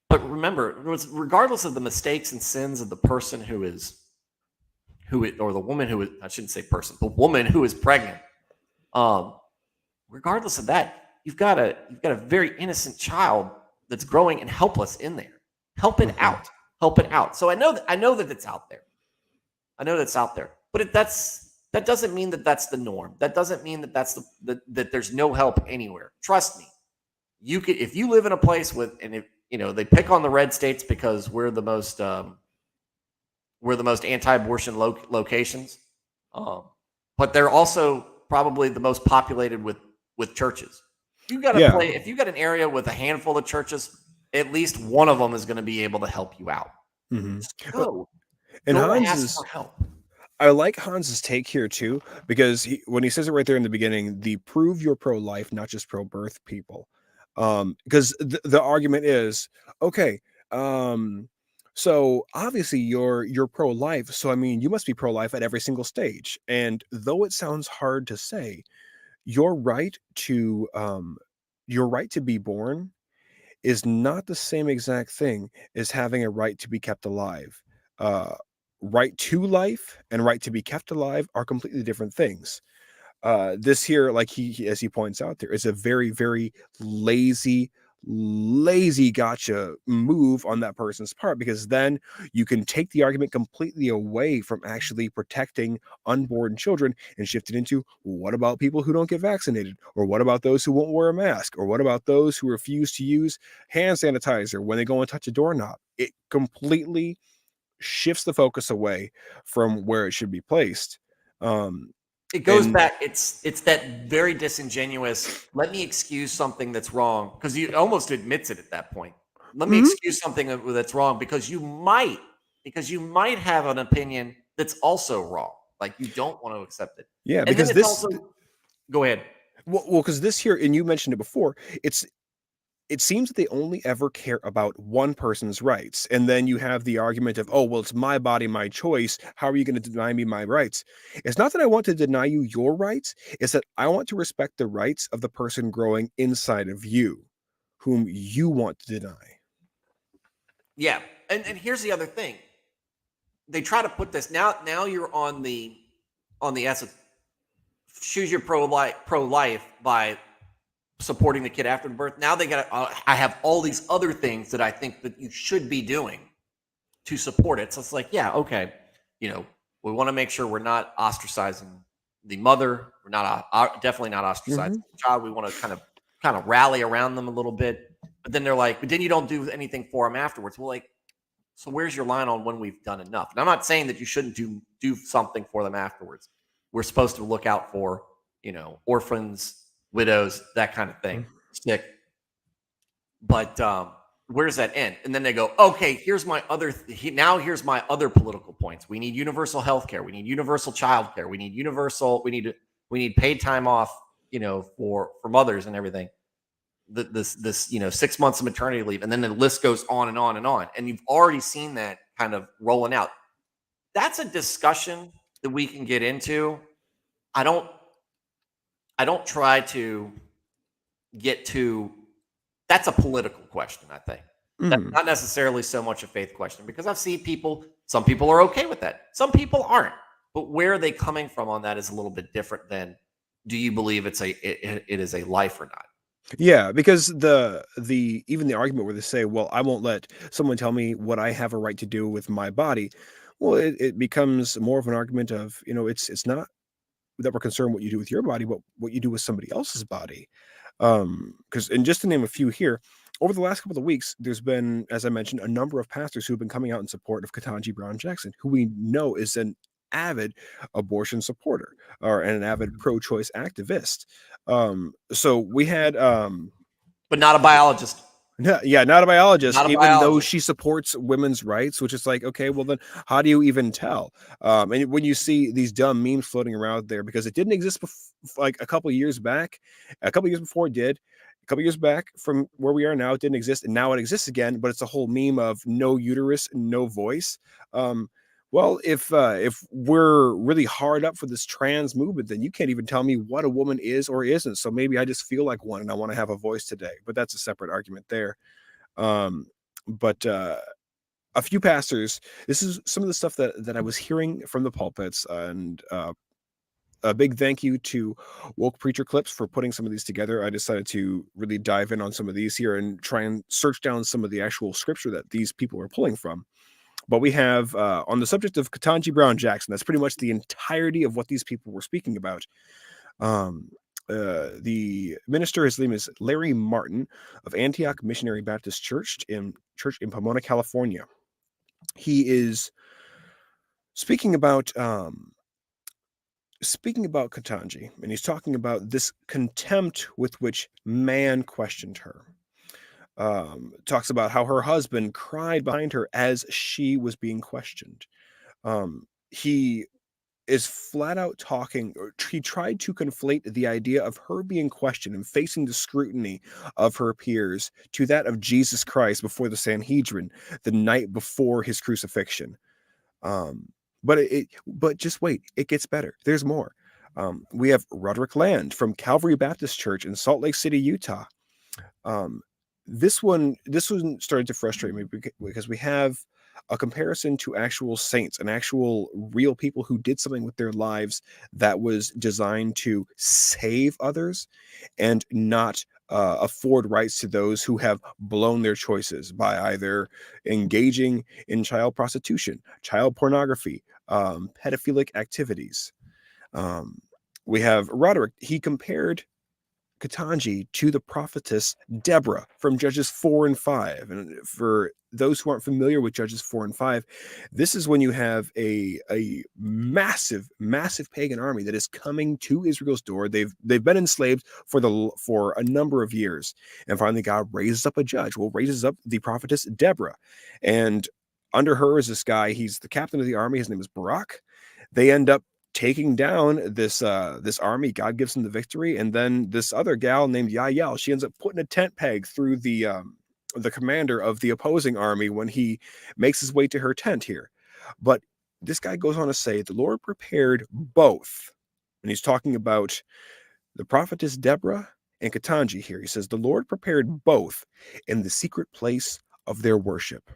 But remember, regardless of the mistakes and sins of the person or the woman who is, I shouldn't say person, the woman who is pregnant. Regardless of that, you've got a very innocent child that's growing and helpless in there. Help it out. So I know that it's out there. But that doesn't mean that that's the norm. That doesn't mean that that there's no help anywhere. Trust me. If you live in a place and if they pick on the red states because we're the most anti-abortion locations, but they're also probably the most populated with churches. If you got an area with a handful of churches, at least one of them is going to be able to help you out. Just go. And go ask for help. I like Hans's take here too, because when he says it right there in the beginning, the prove you're pro-life, not just pro-birth people. Because the argument is, okay, so obviously you're pro-life, so I mean you must be pro-life at every single stage. And though it sounds hard to say, your right to be born is not the same exact thing as having a right to be kept alive. Right to life and right to be kept alive are completely different things. This here, like he as he points out there, is a very, very lazy gotcha move on that person's part, because then you can take the argument completely away from actually protecting unborn children and shift it into, what about people who don't get vaccinated, or what about those who won't wear a mask, or what about those who refuse to use hand sanitizer when they go and touch a doorknob. It completely shifts the focus away from where it should be placed. It goes back. It's that very disingenuous. Let me excuse something that's wrong, because you almost admits it at that point. Let me excuse something that's wrong because you might have an opinion that's also wrong. Like you don't want to accept it. Yeah, And because then it's also, go ahead. Well, because this here, and you mentioned it before, it seems that they only ever care about one person's rights. And then you have the argument of, oh, well, it's my body, my choice. How are you going to deny me my rights? It's not that I want to deny you your rights. It's that I want to respect the rights of the person growing inside of you, whom you want to deny. Yeah. And here's the other thing. They try to put this now you're on the essence. Choose your pro-life by supporting the kid after the birth. Now they got I have all these other things that I think that you should be doing to support it. So it's like, yeah, okay, we want to make sure we're not ostracizing the mother. We're not definitely not ostracizing the child. We want to kind of rally around them a little bit. But then they're like, but then you don't do anything for them afterwards. Well, like, so where's your line on when we've done enough? And I'm not saying that you shouldn't do something for them afterwards. We're supposed to look out for, orphans, widows, that kind of thing, sick. But where does that end? And then they go, okay, here's my other political points. We need universal health care. We need universal child care. We need paid time off, for mothers and everything. This 6 months of maternity leave. And then the list goes on and on and on. And you've already seen that kind of rolling out. That's a discussion that we can get into. I don't try to get to, that's a political question, I think. That's not necessarily so much a faith question, because I've seen some people are okay with that. Some people aren't. But where are they coming from on that is a little bit different than, do you believe it is a life or not? Yeah, because even the argument where they say, well, I won't let someone tell me what I have a right to do with my body. Well, it becomes more of an argument of, it's not that we're concerned what you do with your body, but what you do with somebody else's body. Because, and just to name a few here, over the last couple of weeks, there's been, as I mentioned, a number of pastors who have been coming out in support of Ketanji Brown Jackson, who we know is an avid abortion supporter or an avid pro-choice activist. So we had but not a biologist. Yeah, not a biologist, Not a even though biologist. she supports women's rights, which is like, okay, well then how do you even tell? And when you see these dumb memes floating around there, because it didn't exist like a couple years back, a couple years before it did, a couple years back from where we are now, it didn't exist, and now it exists again, but it's a whole meme of no uterus, no voice. Well, if we're really hard up for this trans movement, then you can't even tell me what a woman is or isn't. So maybe I just feel like one and I want to have a voice today. But that's a separate argument there. But a few pastors, this is some of the stuff that I was hearing from the pulpits, and a big thank you to Woke Preacher Clips for putting some of these together. I decided to really dive in on some of these here and try and search down some of the actual scripture that these people are pulling from. But we have on the subject of Ketanji Brown Jackson, that's pretty much the entirety of what these people were speaking about. The minister, his name is Larry Martin of Antioch Missionary Baptist Church in Pomona, California. He is speaking about Ketanji, and he's talking about this contempt with which man questioned her. Talks about how her husband cried behind her as she was being questioned. He is flat out talking, or he tried to conflate the idea of her being questioned and facing the scrutiny of her peers to that of Jesus Christ before the Sanhedrin the night before his crucifixion. But just wait, it gets better. There's more. We have Roderick Land from Calvary Baptist Church in Salt Lake City, Utah. This one started to frustrate me because we have a comparison to actual saints and actual real people who did something with their lives that was designed to save others and not afford rights to those who have blown their choices by either engaging in child prostitution, child pornography, pedophilic activities. We have Roderick. He compared Ketanji to the prophetess Deborah from Judges 4 and 5. And for those who aren't familiar with Judges 4 and 5, this is when you have a massive pagan army that is coming to Israel's door. They've been enslaved for a number of years, and finally God raises up a judge. Well, raises up the prophetess Deborah, and under her is this guy. He's the captain of the army. His name is Barak. They end up taking down this army. God gives him the victory, and then this other gal named Yael, she ends up putting a tent peg through the commander of the opposing army when he makes his way to her tent here. But this guy goes on to say the Lord prepared both, and he's talking about the prophetess Deborah and Ketanji here. He says the Lord prepared both in the secret place of their worship.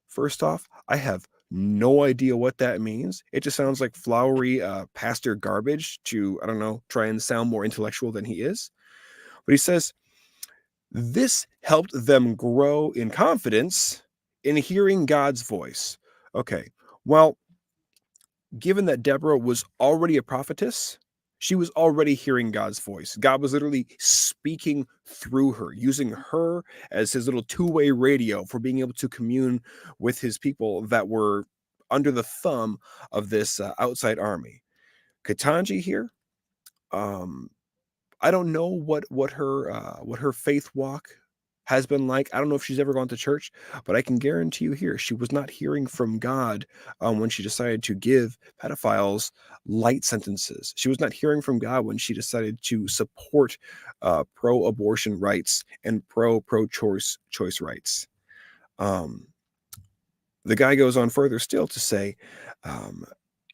First off, I have no idea what that means. It just sounds like flowery pastor garbage to, I don't know, try and sound more intellectual than he is. But he says, this helped them grow in confidence in hearing God's voice. Okay, well, given that Deborah was already a prophetess, she was already hearing God's voice. God was literally speaking through her, using her as his little two-way radio for being able to commune with his people that were under the thumb of this outside army. Ketanji here, I don't know what her faith walk has been like. I don't know if she's ever gone to church, but I can guarantee you here, she was not hearing from God when she decided to give pedophiles light sentences. She was not hearing from God when she decided to support pro-abortion rights and pro-choice rights. The guy goes on further still to say,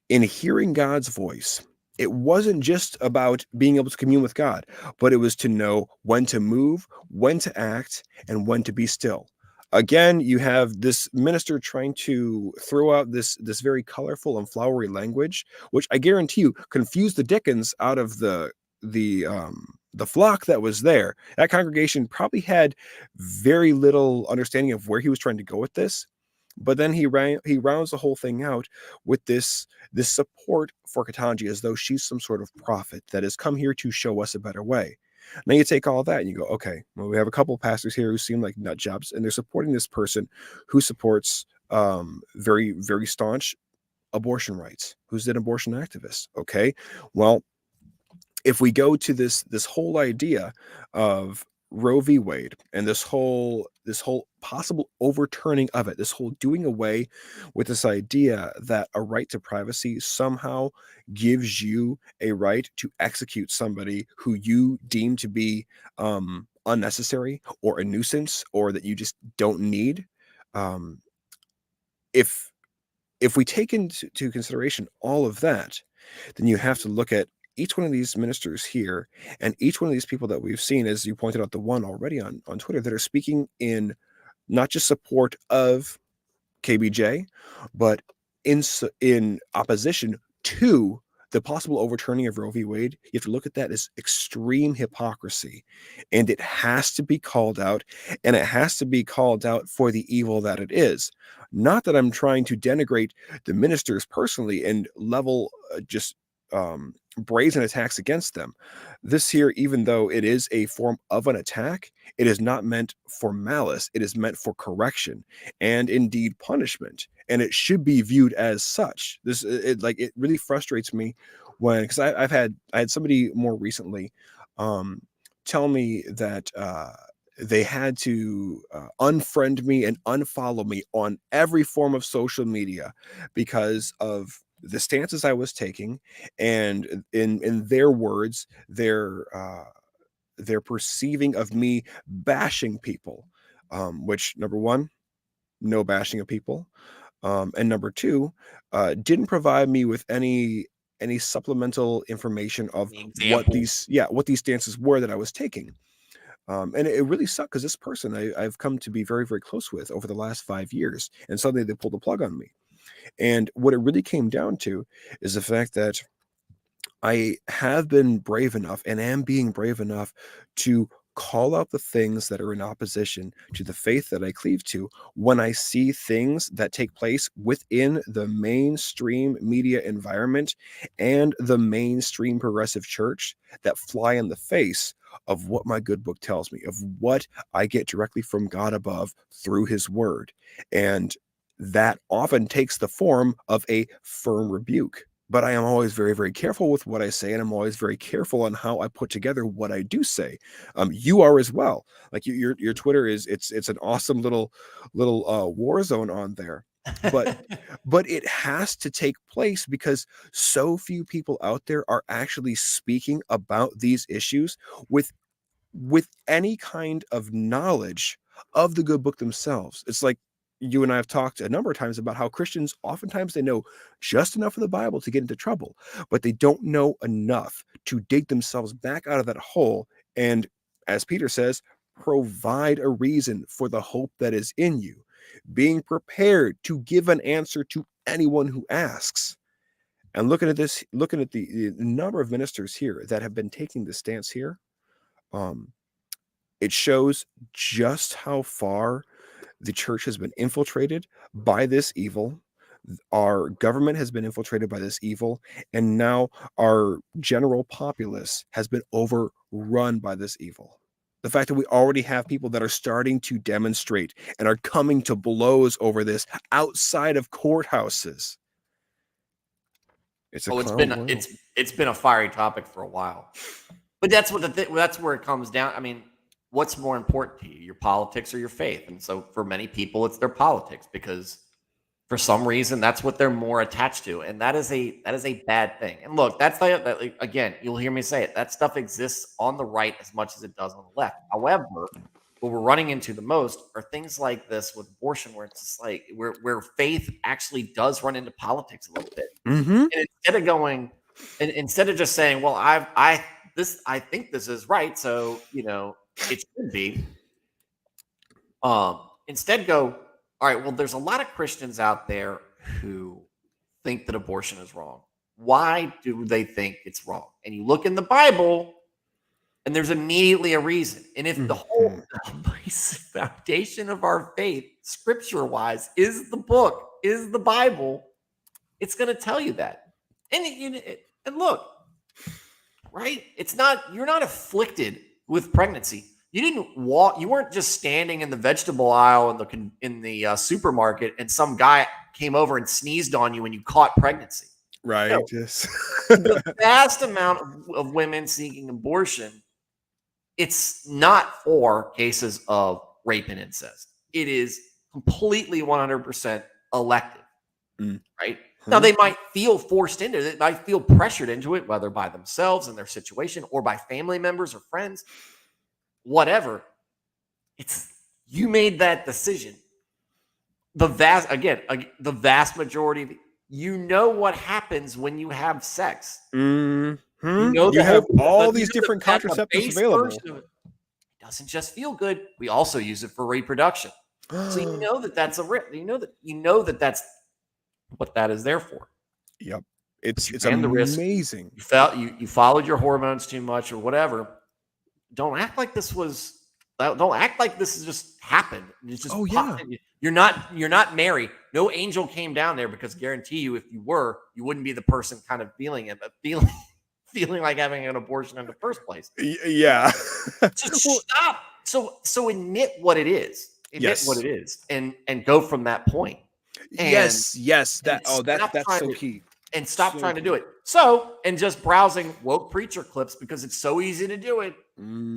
in hearing God's voice, it wasn't just about being able to commune with God, but it was to know when to move, when to act, and when to be still. Again, you have this minister trying to throw out this very colorful and flowery language, which I guarantee you confused the dickens out of the flock that was there. That congregation probably had very little understanding of where he was trying to go with this. But then he rounds the whole thing out with this support for Ketanji as though she's some sort of prophet that has come here to show us a better way. Now you take all that and you go, okay, well, we have a couple of pastors here who seem like nut jobs, and they're supporting this person who supports very, very staunch abortion rights, who's an abortion activist. Okay, well, if we go to this whole idea of Roe v. Wade and this whole possible overturning of it, this whole doing away with this idea that a right to privacy somehow gives you a right to execute somebody who you deem to be unnecessary or a nuisance or that you just don't need. Um, if we take into consideration all of that, then you have to look at each one of these ministers here and each one of these people that we've seen, as you pointed out, the one already on Twitter, that are speaking in not just support of KBJ, but in opposition to the possible overturning of Roe v. Wade. You have to look at that as extreme hypocrisy, and it has to be called out, and it has to be called out for the evil that it is. Not that I'm trying to denigrate the ministers personally and level just brazen attacks against them. This here, even though it is a form of an attack, it is not meant for malice. It is meant for correction and indeed punishment, and it should be viewed as such. It really frustrates me when, because I had somebody more recently tell me that they had to unfriend me and unfollow me on every form of social media because of the stances I was taking, and in their words, their perceiving of me bashing people, which, number one, no bashing of people, and number two, didn't provide me with any supplemental information of The what examples. these stances were that I was taking. And it really sucked because this person I've come to be very, very close with over the last 5 years, and suddenly they pulled the plug on me. And what it really came down to is the fact that I have been brave enough and am being brave enough to call out the things that are in opposition to the faith that I cleave to when I see things that take place within the mainstream media environment and the mainstream progressive church that fly in the face of what my good book tells me, of what I get directly from God above through his word. And that often takes the form of a firm rebuke. But I am always very, very careful with what I say, and I'm always very careful on how I put together what I do say. You are as well. Like your Twitter it's an awesome little war zone on there. But it has to take place because so few people out there are actually speaking about these issues with any kind of knowledge of the good book themselves. It's like you and I have talked a number of times about how Christians oftentimes they know just enough of the Bible to get into trouble, but they don't know enough to dig themselves back out of that hole and, as Peter says, provide a reason for the hope that is in you, being prepared to give an answer to anyone who asks. And looking at the number of ministers here that have been taking the stance here, um, it shows just how far the church has been infiltrated by this evil. Our government has been infiltrated by this evil, and now our general populace has been overrun by this evil. The fact that we already have people that are starting to demonstrate and are coming to blows over this outside of courthouses. It's a Oh, it's clown been world. it's been a fiery topic for a while. But that's what that's where it comes down. I mean, what's more important to you, your politics or your faith? And so for many people, it's their politics because for some reason that's what they're more attached to, and that is a bad thing. And look, like, again, you'll hear me say it. That stuff exists on the right as much as it does on the left. However, what we're running into the most are things like this with abortion, where it's just like where faith actually does run into politics a little bit. Mm-hmm. And instead of just saying, well, I think this is right, so it should be. Instead go, all right, well, there's a lot of Christians out there who think that abortion is wrong. Why do they think it's wrong? And you look in the Bible, and there's immediately a reason. And if the whole foundation of our faith, scripture-wise, is the book, is the Bible, it's going to tell you that. And look, right? You're not afflicted with pregnancy. You weren't just standing in the vegetable aisle in the supermarket and some guy came over and sneezed on you and you caught pregnancy. Right. No. Yes. The vast amount of women seeking abortion it's not for cases of rape and incest. It is completely 100% elective, right? Now, they might feel forced into it. They might feel pressured into it, whether by themselves and their situation or by family members or friends, whatever. It's you made that decision. The vast majority, you know what happens when you have sex. You know you have all these different contraceptives available. It doesn't just feel good. We also use it for reproduction. So you know that that's that's what that is there for. Yep. It's The amazing. risk. You followed your hormones too much or whatever. Don't act like this has just happened. It's just popped in. You're not Mary. No angel came down there, because guarantee you, if you were, you wouldn't be the person kind of feeling it, but feeling like having an abortion in the first place. Yeah. Just stop. So admit what it is. What it is, and go from that point. Yes. That's so key. And stop trying to do it. So, and just browsing woke preacher clips, because it's so easy to do it.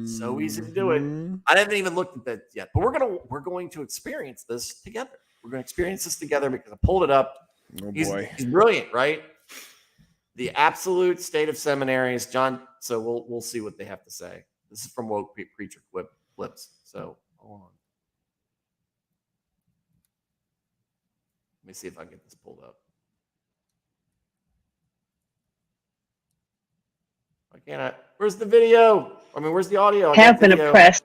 So easy to do it. I haven't even looked at that yet, but we're going to experience this together. We're going to experience this together because I pulled it up. Oh boy, he's brilliant, right? The absolute state of seminaries, John. So we'll see what they have to say. This is from woke preacher clips. So hold on. Let me see if I can get this pulled up. Why can't I? Where's the video? I mean, where's the audio? Have been oppressed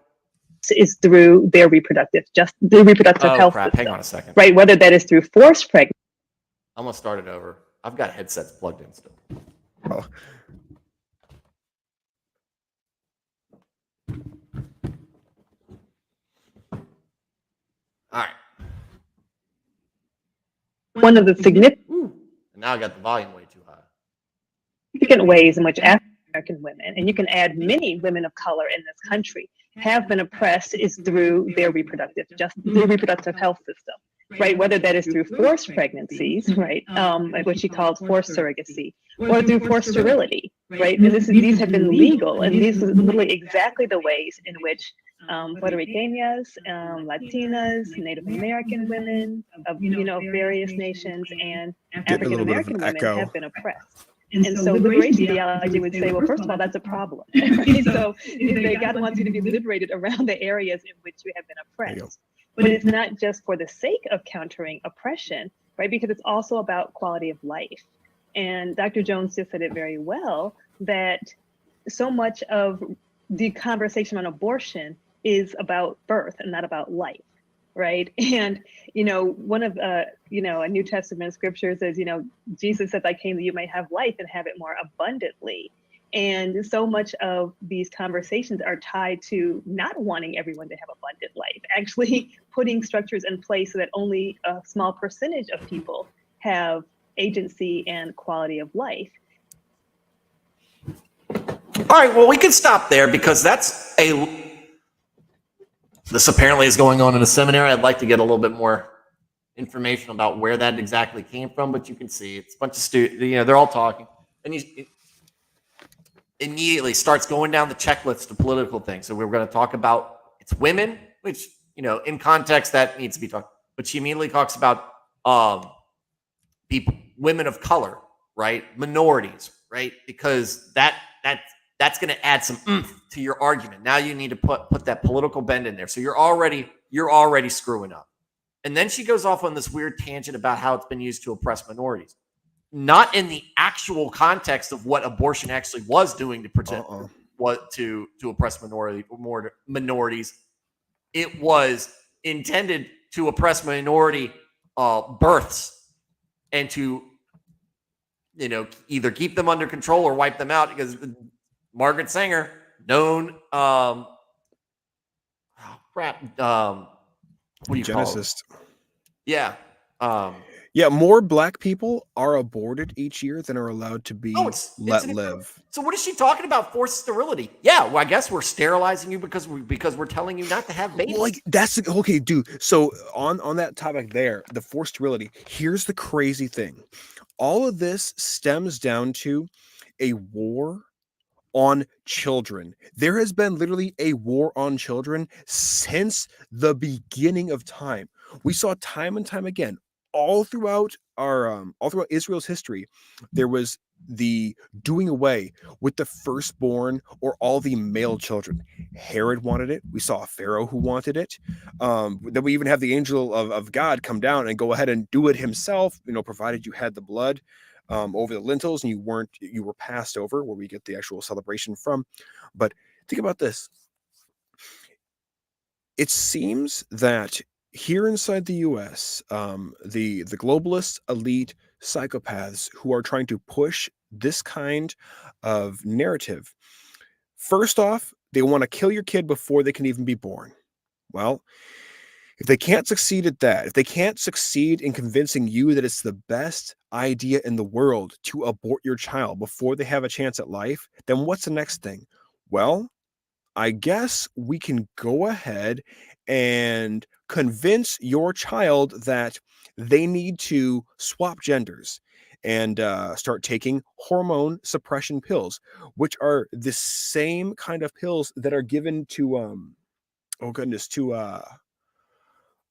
is through their reproductive health crap. system. Hang on a second. Right, whether that is through forced pregnancy. I'm gonna start it over. I've got headsets plugged in still. Oh. All right. One of the significant and now I got the volume way too high. Ways in which African American women, and you can add many women of color in this country, have been oppressed is through their reproductive health system, right? Whether that is through forced pregnancies, right, like what she calls forced surrogacy, or through forced sterility, right? And these have been legal, and these are literally exactly the ways in which Puerto Ricanas, Latinas, Native American women of various nations, and African American women have been oppressed. And so liberation theology would say, well, first of all, that's a problem. Right? So God wants you to be liberated around the areas in which you have been oppressed. But it's not just for the sake of countering oppression, right? Because it's also about quality of life. And Dr. Jones just said it very well, that so much of the conversation on abortion is about birth and not about life. Right. And, one of, a New Testament scripture says, Jesus said, I came that you may have life and have it more abundantly. And so much of these conversations are tied to not wanting everyone to have abundant life, actually putting structures in place so that only a small percentage of people have agency and quality of life. All right. Well, we can stop there, because this apparently is going on in a seminary. I'd like to get a little bit more information about where that exactly came from, but you can see it's a bunch of students, they're all talking, and it immediately starts going down the checklist of political things. So we're going to talk about it's women, which, in context that needs to be talked, but she immediately talks about people, women of color, right? Minorities, right? Because that's going to add some oomph to your argument. Now you need to put that political bend in there. So you're already screwing up. And then she goes off on this weird tangent about how it's been used to oppress minorities, not in the actual context of what abortion actually was doing to protect to oppress minorities. It was intended to oppress minority births and to either keep them under control or wipe them out, because Margaret Sanger, known what do you eugenicist. Call it? Yeah. More black people are aborted each year than are allowed to be let live. So what is she talking about? Forced sterility? Yeah, well, I guess we're sterilizing you because we're telling you not to have babies. Like, that's okay, dude. So on that topic there, the forced sterility. Here's the crazy thing: all of this stems down to a war on children. There has been literally a war on children since the beginning of time. We saw time and time again, all throughout Israel's history, there was the doing away with the firstborn or all the male children. Herod wanted it. We saw a Pharaoh who wanted it. Then we even have the angel of God come down and go ahead and do it himself, provided you had the blood over the lintels and you were passed over, where we get the actual celebration from. But think about this. It seems that here inside the US, the globalist elite psychopaths who are trying to push this kind of narrative, first off, they want to kill your kid before they can even be born. Well, if they can't succeed at that, if they can't succeed in convincing you that it's the best idea in the world to abort your child before they have a chance at life, then what's the next thing? Well, I guess we can go ahead and convince your child that they need to swap genders and start taking hormone suppression pills, which are the same kind of pills that are given to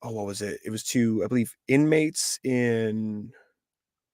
what was it? It was to, I believe, inmates in.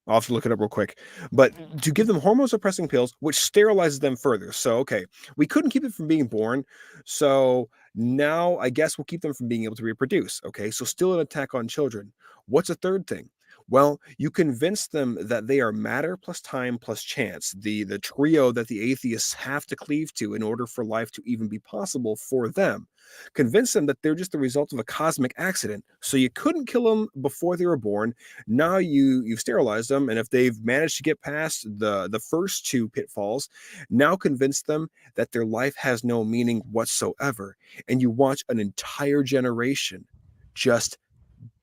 I'll have to look it up real quick. But to give them hormone suppressing pills, which sterilizes them further. So, okay, we couldn't keep them from being born. So now I guess we'll keep them from being able to reproduce. Okay, so still an attack on children. What's a third thing? Well, you convince them that they are matter plus time plus chance, the trio that the atheists have to cleave to in order for life to even be possible for them. Convince them that they're just the result of a cosmic accident. So you couldn't kill them before they were born. Now you've sterilized them, and if they've managed to get past the first two pitfalls, now convince them that their life has no meaning whatsoever, and you watch an entire generation just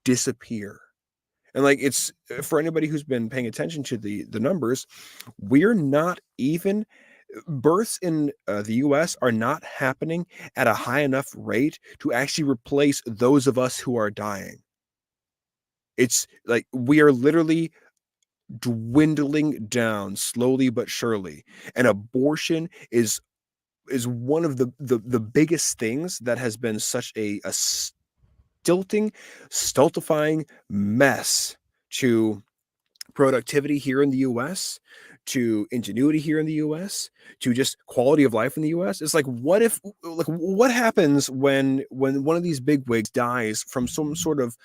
disappear. And it's for anybody who's been paying attention to the numbers, we're not even births in the US are not happening at a high enough rate to actually replace those of us who are dying. It's like we are literally dwindling down slowly but surely, and abortion is one of the biggest things that has been such a stultifying mess to productivity here in the US, to ingenuity here in the US, to just quality of life in the US. It's what happens when one of these bigwigs dies from some sort of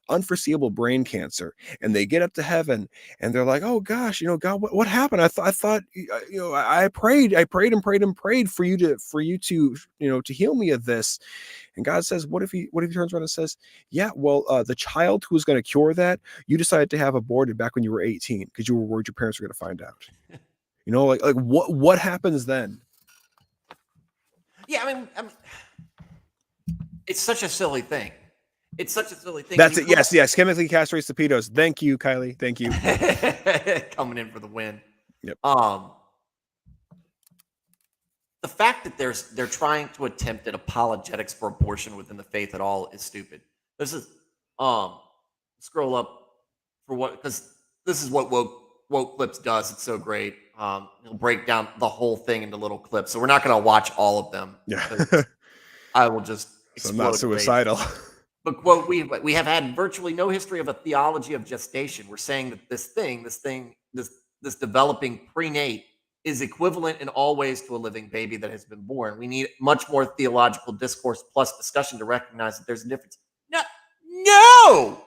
unforeseeable brain cancer, and they get up to heaven and they're like, oh gosh, God, what happened? I thought I prayed and prayed for you to to heal me of this. And God says, what if he turns around and says, yeah, well, the child who was going to cure that, you decided to have aborted back when you were 18 because you were worried your parents were going to find out. What happens then? Yeah, I mean, it's such a silly thing. It's such a silly thing. That's it. Yes. Chemically castrates the pedos. Thank you, Kylie. Thank you. Coming in for the win. Yep. The fact that they're trying to attempt at apologetics for abortion within the faith at all is stupid. This is scroll up for what, because this is what woke clips does. It's so great. He'll break down the whole thing into little clips. So we're not going to watch all of them. Yeah. I will just so I'm not suicidal. But quote, we have had virtually no history of a theology of gestation. We're saying that this developing prenate is equivalent in all ways to a living baby that has been born. We need much more theological discourse plus discussion to recognize that there's a difference. No.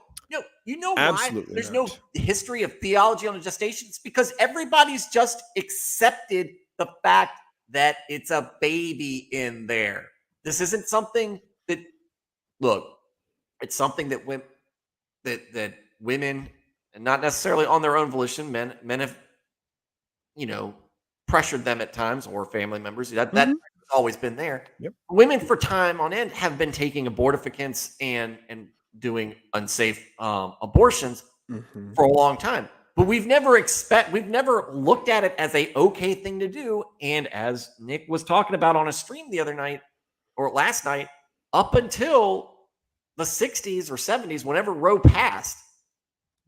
You know Absolutely why there's not. no history of theology on a gestation? It's because everybody's just accepted the fact that it's a baby in there. This isn't something that, look, it's something that women, and not necessarily on their own volition, men have, pressured them at times, or family members. That has always been there. Yep. Women for time on end have been taking abortificants and doing unsafe abortions for a long time. But we've never looked at it as a okay thing to do. And as Nick was talking about on a stream the other night or last night, up until the 60s or 70s, whenever Roe passed,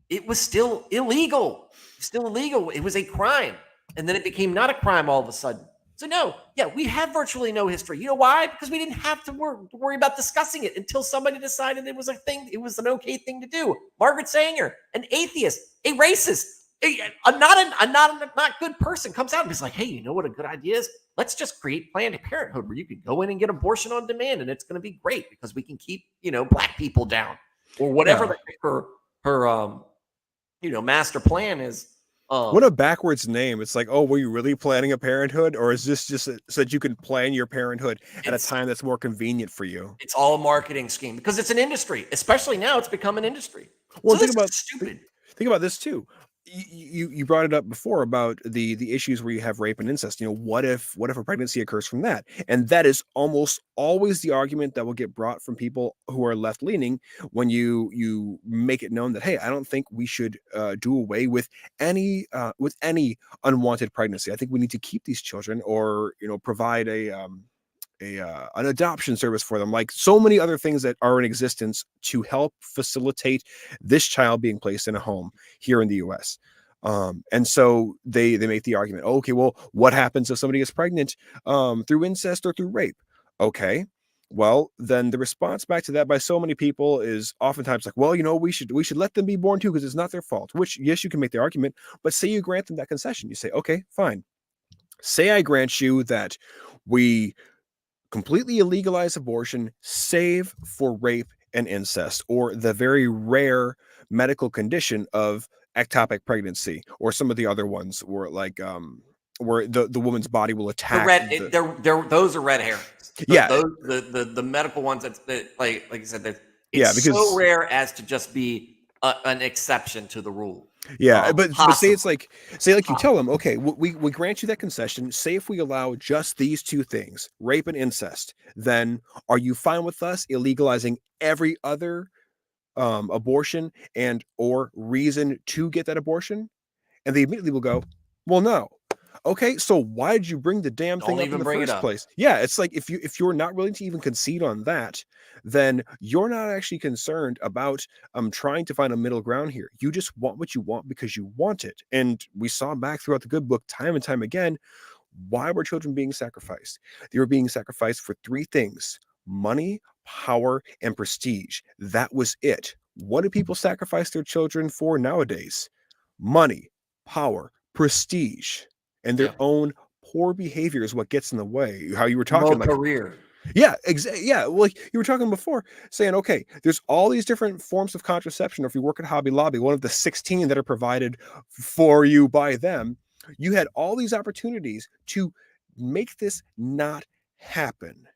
it was still illegal. It was a crime. And then it became not a crime all of a sudden. So no, yeah, we have virtually no history. You know why? Because we didn't have to worry about discussing it until somebody decided it was a thing. It was an okay thing to do. Margaret Sanger, an atheist, a racist, a not good person, comes out and is like, hey, you know what a good idea is? Let's just create Planned Parenthood where you can go in and get abortion on demand, and it's going to be great because we can keep black people down, or whatever her master plan is. What a backwards name. It's like, oh, were you really planning a parenthood? Or is this just so that you can plan your parenthood at a time that's more convenient for you? It's all a marketing scheme because it's an industry. Especially now, it's become an industry. Well, So think this is stupid. Think about this too. You brought it up before about the issues where you have rape and incest. What if a pregnancy occurs from that? And that is almost always the argument that will get brought from people who are left leaning when you make it known that, hey, I don't think we should do away with any unwanted pregnancy. I think we need to keep these children, or provide an adoption service for them, like so many other things that are in existence to help facilitate this child being placed in a home here in the US. And so they make the argument, okay, well, what happens if somebody gets pregnant through incest or through rape? Okay, well, then the response back to that by so many people is oftentimes like, well, we should let them be born too because it's not their fault. Which, yes, you can make the argument, but say you grant them that concession. You say, okay, fine. Say I grant you that we completely illegalize abortion, save for rape and incest, or the very rare medical condition of ectopic pregnancy, or some of the other ones where where the woman's body will attack. Those are red herrings. The medical ones that like you said, that it's because so rare as to just be an exception to the rule. Yeah, but say it's like you tell them, okay, we grant you that concession. Say if we allow just these two things, rape and incest, then are you fine with us illegalizing every other abortion and or reason to get that abortion? And they immediately will go, well, no. Okay, so why did you bring the damn thing up in the first place? Yeah, it's like if you're not willing to even concede on that, then you're not actually concerned about trying to find a middle ground here. You just want what you want because you want it. And we saw back throughout the good book time and time again, why were children being sacrificed? They were being sacrificed for three things: money, power, and prestige. That was it. What do people sacrifice their children for nowadays? Money, power, prestige. And their own poor behavior is what gets in the way. How you were talking, like career. Yeah, yeah. Like you were talking before, saying, okay, there's all these different forms of contraception. Or if you work at Hobby Lobby, one of the 16 that are provided for you by them, you had all these opportunities to make this not happen.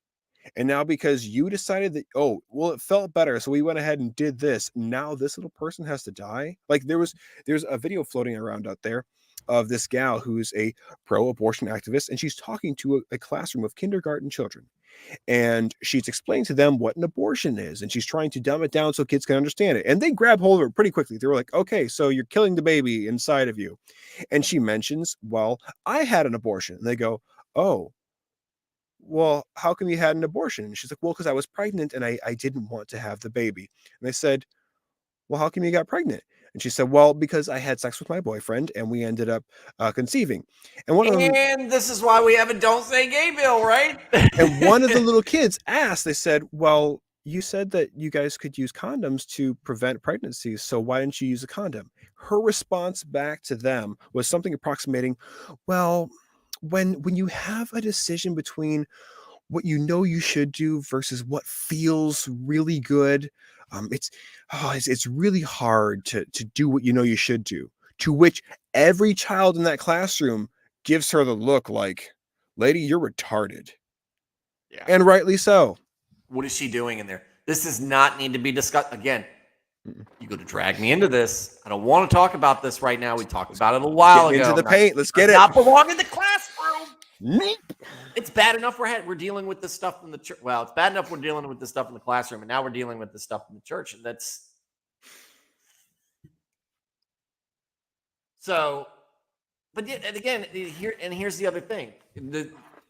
And now because you decided that, oh, well, it felt better, so we went ahead and did this. Now this little person has to die. Like there's a video floating around out there of this gal who's a pro-abortion activist, and she's talking to a classroom of kindergarten children. And she's explaining to them what an abortion is, and she's trying to dumb it down so kids can understand it. And they grab hold of it pretty quickly. They were like, okay, so you're killing the baby inside of you. And she mentions, well, I had an abortion. And they go, oh, well, how come you had an abortion? And she's like, well, because I was pregnant and I didn't want to have the baby. And they said, well, how come you got pregnant? And she said, well, because I had sex with my boyfriend and we ended up conceiving. And this is why we have a Don't Say Gay bill, right? And one of the little kids asked, they said, well, you said that you guys could use condoms to prevent pregnancies, so why didn't you use a condom? Her response back to them was something approximating, well, when you have a decision between what you know you should do versus what feels really good, it's really hard to do what you know you should do. To which every child in that classroom gives her the look like, lady, you're retarded. Yeah. And rightly so. What is she doing in there? This does not need to be discussed. Again, you're going to drag me into this. I don't want to talk about this right now. We talked about it a while ago. Into the paint. Let's get it. Not belong in the classroom. It's bad enough we're dealing with this stuff in the church. Well, it's bad enough we're dealing with this stuff in the classroom, and now we're dealing with this stuff in the church. And that's so. But again, here's the other thing: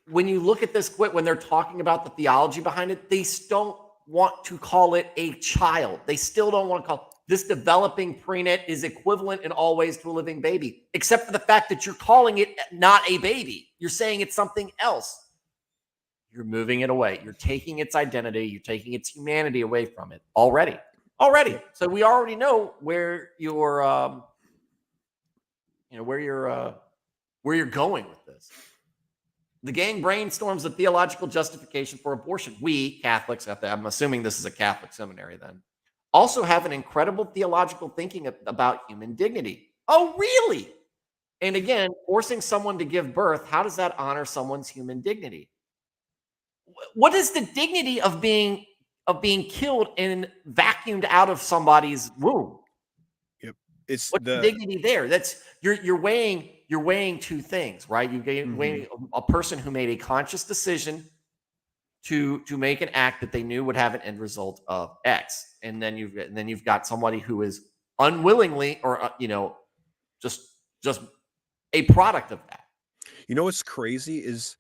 when you look at this, when they're talking about the theology behind it, they don't want to call it a child. They still don't want to call. This developing pregnant is equivalent in all ways to a living baby, except for the fact that you're calling it not a baby. You're saying it's something else. You're moving it away. You're taking its identity. You're taking its humanity away from it already. So we already know where you're, where you're going with this. The gang brainstorms a theological justification for abortion. We Catholics, I'm assuming this is a Catholic seminary then, also have an incredible theological thinking about human dignity. Oh, really? And again, forcing someone to give birth, how does that honor someone's human dignity? What is the dignity of being killed and vacuumed out of somebody's womb? Yep. It's What's the dignity there? That's you're weighing two things, right? You're weighing a person who made a conscious decision to make an act that they knew would have an end result of X, and then you've got somebody who is unwillingly or just a product of that. You know what's crazy is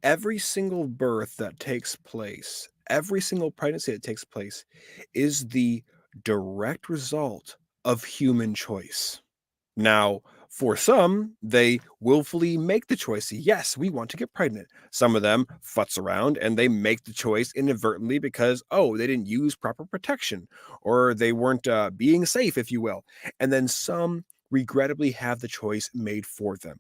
every single birth that takes place, every single pregnancy that takes place is the direct result of human choice. Now, for some, they willfully make the choice. Yes, we want to get pregnant. Some of them futz around and they make the choice inadvertently because, they didn't use proper protection or they weren't being safe, if you will. And then some regrettably have the choice made for them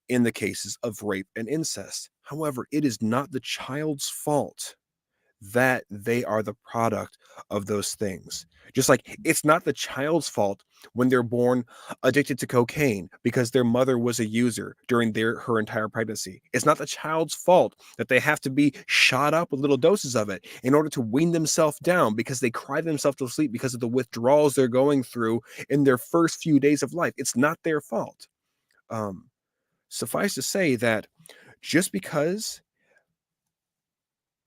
in the cases of rape and incest. However, it is not the child's fault that they are the product of those things. Just like it's not the child's fault when they're born addicted to cocaine because their mother was a user during her entire pregnancy. It's not the child's fault that they have to be shot up with little doses of it in order to wean themselves down because they cry themselves to sleep because of the withdrawals they're going through in their first few days of life. It's not their fault. Suffice to say that just because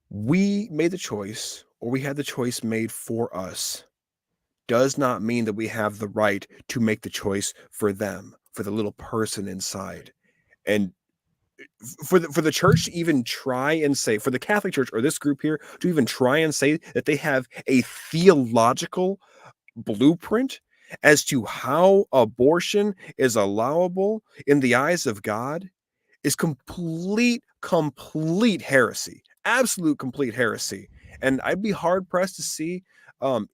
we made the choice or we had the choice made for us does not mean that we have the right to make the choice for them, for the little person inside. And for the church to even try and say, for the Catholic Church or this group here to even try and say that they have a theological blueprint as to how abortion is allowable in the eyes of God is complete heresy. Absolute complete heresy. And I'd be hard pressed to see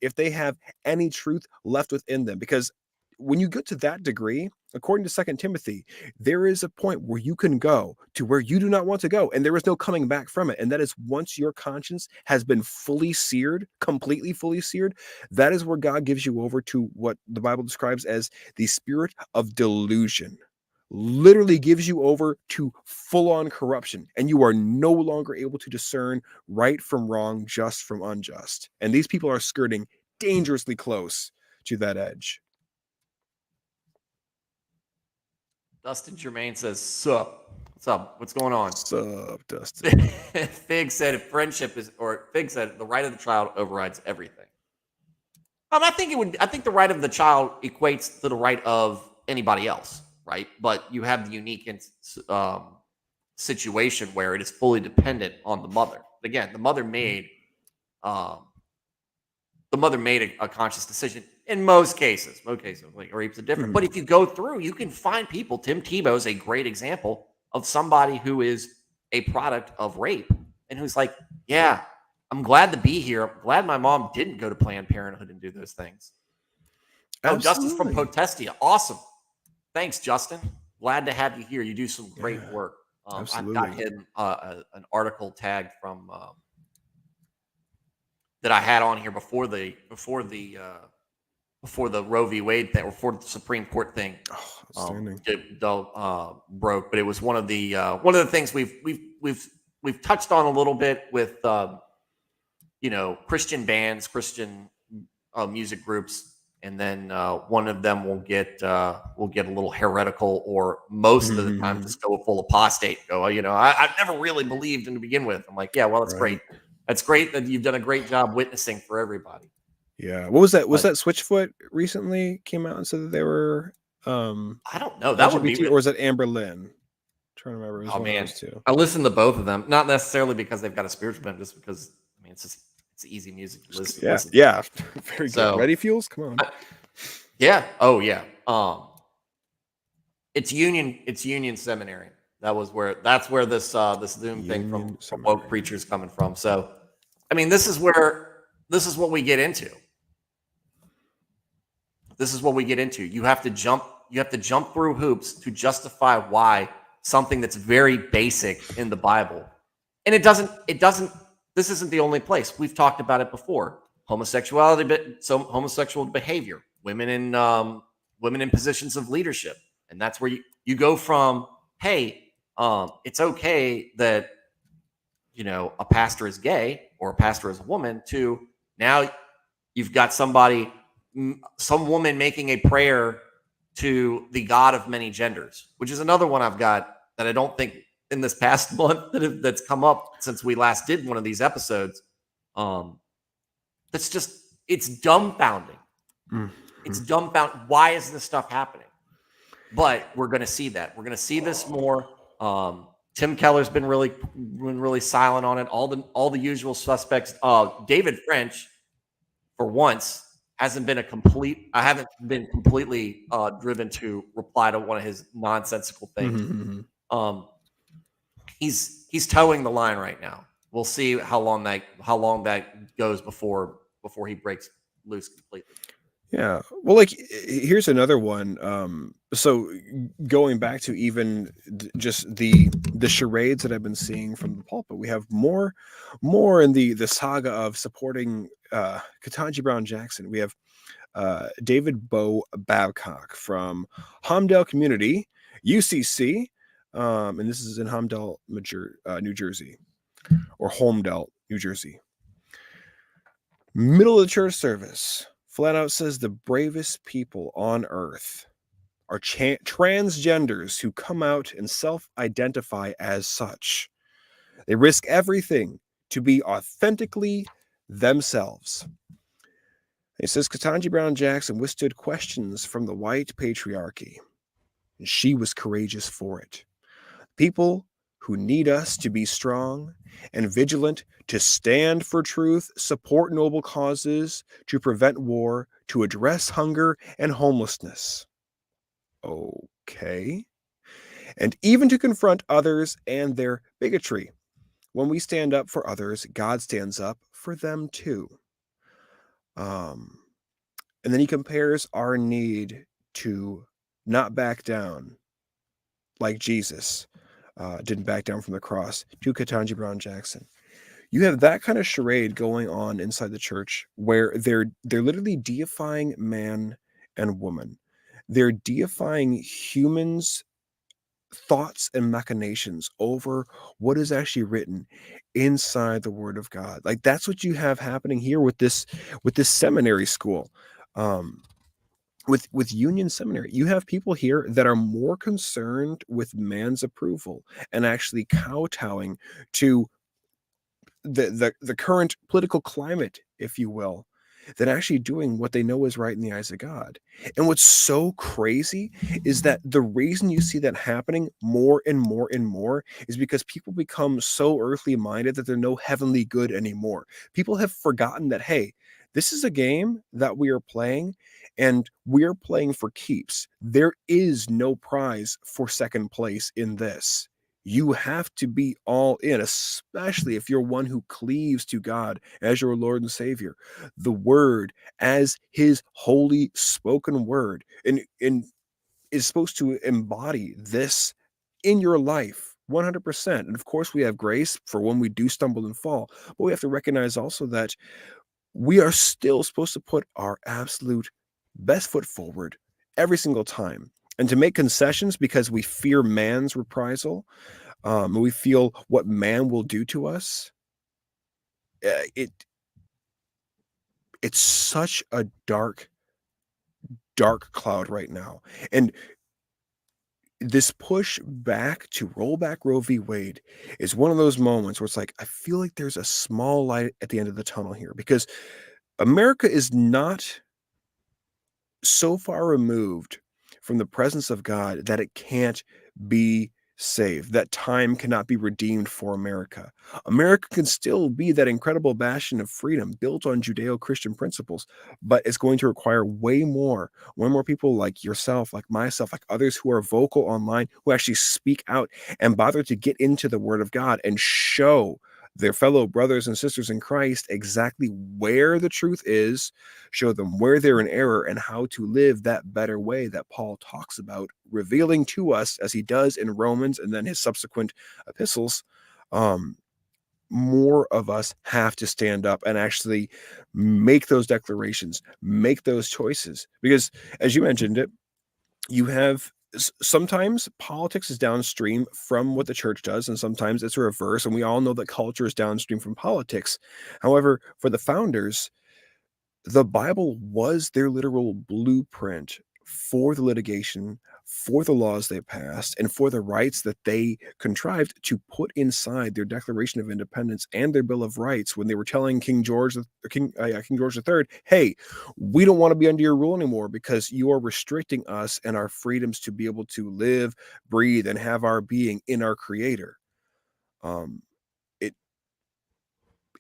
if they have any truth left within them, because when you get to that degree, according to 2 Timothy, there is a point where you can go to where you do not want to go, and there is no coming back from it. And that is once your conscience has been fully seared, completely fully seared, that is where God gives you over to what the Bible describes as the spirit of delusion. Literally gives you over to full-on corruption, and you are no longer able to discern right from wrong, just from unjust. And these people are skirting dangerously close to that edge. Dustin Germain says, "Sup? What's up? What's going on?" Sup, Dustin? Fig said, Fig said the right of the child overrides everything. I think the right of the child equates to the right of anybody else. Right, but you have the unique situation where it is fully dependent on the mother. Again, the mother made a conscious decision in most cases. Like rapes are different, but if you go through, you can find people. Tim Tebow is a great example of somebody who is a product of rape and who's like, yeah, I'm glad to be here. I'm glad my mom didn't go to Planned Parenthood and do those things. Oh, Justice from Protestia, awesome. Thanks, Justin. Glad to have you here. You do some great work. I've got him an article tagged from that I had on here before the Roe V Wade thing, or before the Supreme Court thing broke. But it was one of the things we've touched on a little bit with Christian bands, Christian music groups. And then one of them will get a little heretical, or most of the time just go full apostate. Go, I've never really believed to begin with. I'm like, yeah, well, that's great. That's great that you've done a great job witnessing for everybody. Yeah. What was that? Was that Switchfoot recently came out and said that they were? I don't know. That LGBT, would be, or was it Amber Lynn? I'm trying to remember. Oh man, I listened to both of them. Not necessarily because they've got a spiritual bent, just because it's It's easy music to listen. Yeah, listen to. yeah, very So- good. Ready, Fuels? Come on. Yeah. Oh yeah. It's Union Seminary. That's where this Zoom thing from Union woke Seminary. preachers coming from. So, I mean, this is what we get into. This is what we get into. You have to jump through hoops to justify why something that's very basic in the Bible. And it doesn't this isn't the only place. We've talked about it before. Homosexual behavior, women in positions of leadership. And that's where you go from, hey, it's okay that a pastor is gay or a pastor is a woman, to now you've got some woman making a prayer to the God of many genders, which is another one I've got that I don't think in this past month that's come up since we last did one of these episodes. It's dumbfounding. Mm-hmm. It's dumbfounding. Why is this stuff happening? But we're going to see that. We're going to see this more. Tim Keller's been really silent on it. All the usual suspects. David French, for once, I haven't been completely driven to reply to one of his nonsensical things. Mm-hmm. He's towing the line right now. We'll see how long that goes before he breaks loose completely. Yeah. Well, like, here's another one. So going back to even just the charades that I've been seeing from the pulpit, we have more in the saga of supporting Ketanji Brown Jackson. We have David Bo Babcock from Homdale Community, UCC, and this is in Homdale, New Jersey, or Homedale, New Jersey. Middle of the church service, flat out says the bravest people on earth are transgenders who come out and self-identify as such. They risk everything to be authentically themselves. It says Ketanji Brown Jackson withstood questions from the white patriarchy, and she was courageous for it. People who need us to be strong and vigilant, to stand for truth, support noble causes, to prevent war, to address hunger and homelessness. Okay. And even to confront others and their bigotry. When we stand up for others, God stands up for them too. And then he compares our need to not back down like Jesus didn't back down from the cross to Ketanji Brown Jackson. You have that kind of charade going on inside the church where they're literally deifying man and woman. They're deifying humans' thoughts and machinations over what is actually written inside the Word of God. Like, that's what you have happening here with this seminary school. With Union Seminary, you have people here that are more concerned with man's approval and actually kowtowing to the current political climate, if you will, than actually doing what they know is right in the eyes of God. And what's so crazy is that the reason you see that happening more and more and more is because people become so earthly minded that they're no heavenly good anymore. People have forgotten that, hey, this is a game that we are playing, and we're playing for keeps. There is no prize for second place in this. You have to be all in, especially if you're one who cleaves to God as your Lord and Savior, the Word as His holy spoken word, and is supposed to embody this in your life 100%. And of course, we have grace for when we do stumble and fall, but we have to recognize also that we are still supposed to put our absolute best foot forward every single time. And to make concessions because we fear man's reprisal, we feel what man will do to us, it's such a dark cloud right now. And this push back to roll back Roe v. Wade is one of those moments where it's like, I feel like there's a small light at the end of the tunnel here, because America is not so far removed from the presence of God that it can't be saved, that time cannot be redeemed for America. America can still be that incredible bastion of freedom built on Judeo-Christian principles, but it's going to require way more people like yourself, like myself, like others who are vocal online, who actually speak out and bother to get into the Word of God and show their fellow brothers and sisters in Christ exactly where the truth is, show them where they're in error, and how to live that better way that Paul talks about, revealing to us as he does in Romans and then his subsequent epistles. More of us have to stand up and actually make those declarations, make those choices, because as you mentioned it, you have sometimes politics is downstream from what the church does, and sometimes it's a reverse. And we all know that culture is downstream from politics. However, for the founders, the Bible was their literal blueprint for the litigation, for the laws they passed, and for the rights that they contrived to put inside their Declaration of Independence and their Bill of Rights when they were telling King George III, hey, we don't want to be under your rule anymore because you are restricting us and our freedoms to be able to live, breathe, and have our being in our Creator. It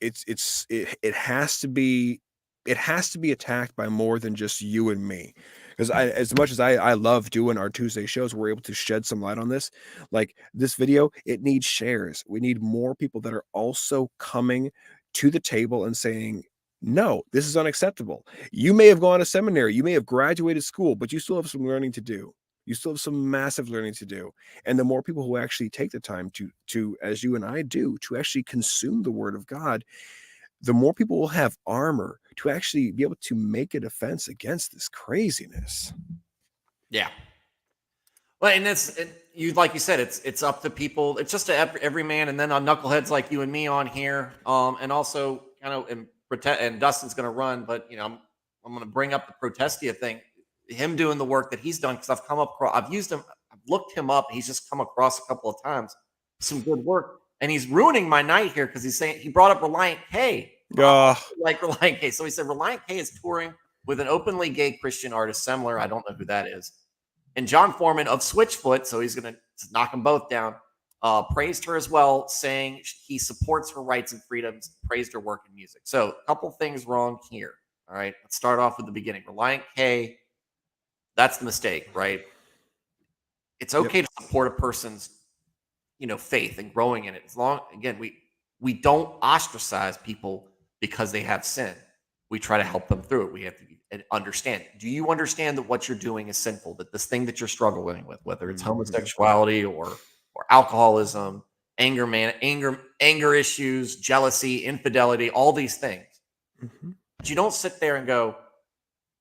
it has to be attacked by more than just you and me, because as much as I love doing our Tuesday shows, we're able to shed some light on this. Like this video, it needs shares. We need more people that are also coming to the table and saying, no, this is unacceptable. You may have gone to seminary, you may have graduated school, but you still have some learning to do. You still have some massive learning to do. And the more people who actually take the time to as you and I do, to actually consume the Word of God, the more people will have armor to actually be able to make a defense against this craziness. Yeah. Well, and like you said, it's up to people. It's just every man, and then on knuckleheads like you and me on here, and also and Dustin's going to run, but I'm going to bring up the Protestia thing, him doing the work that he's done, because I've used him, I've looked him up. He's just come across a couple of times some good work, and he's ruining my night here because he's saying he brought up Reliant K. Like Reliant K. So he said Reliant K is touring with an openly gay Christian artist, Semler. I don't know who that is. And John Foreman of Switchfoot, so he's going to knock them both down, praised her as well, saying he supports her rights and freedoms, praised her work in music. So a couple things wrong here. All right, let's start off with the beginning. Reliant K, that's the mistake, right? It's okay to support a person's, faith and growing in it. As long, again, we don't ostracize people because they have sin. We try to help them through it. We have to understand. Do you understand that what you're doing is sinful? That this thing that you're struggling with, whether it's homosexuality or alcoholism, anger issues, jealousy, infidelity, all these things. But you don't sit there and go,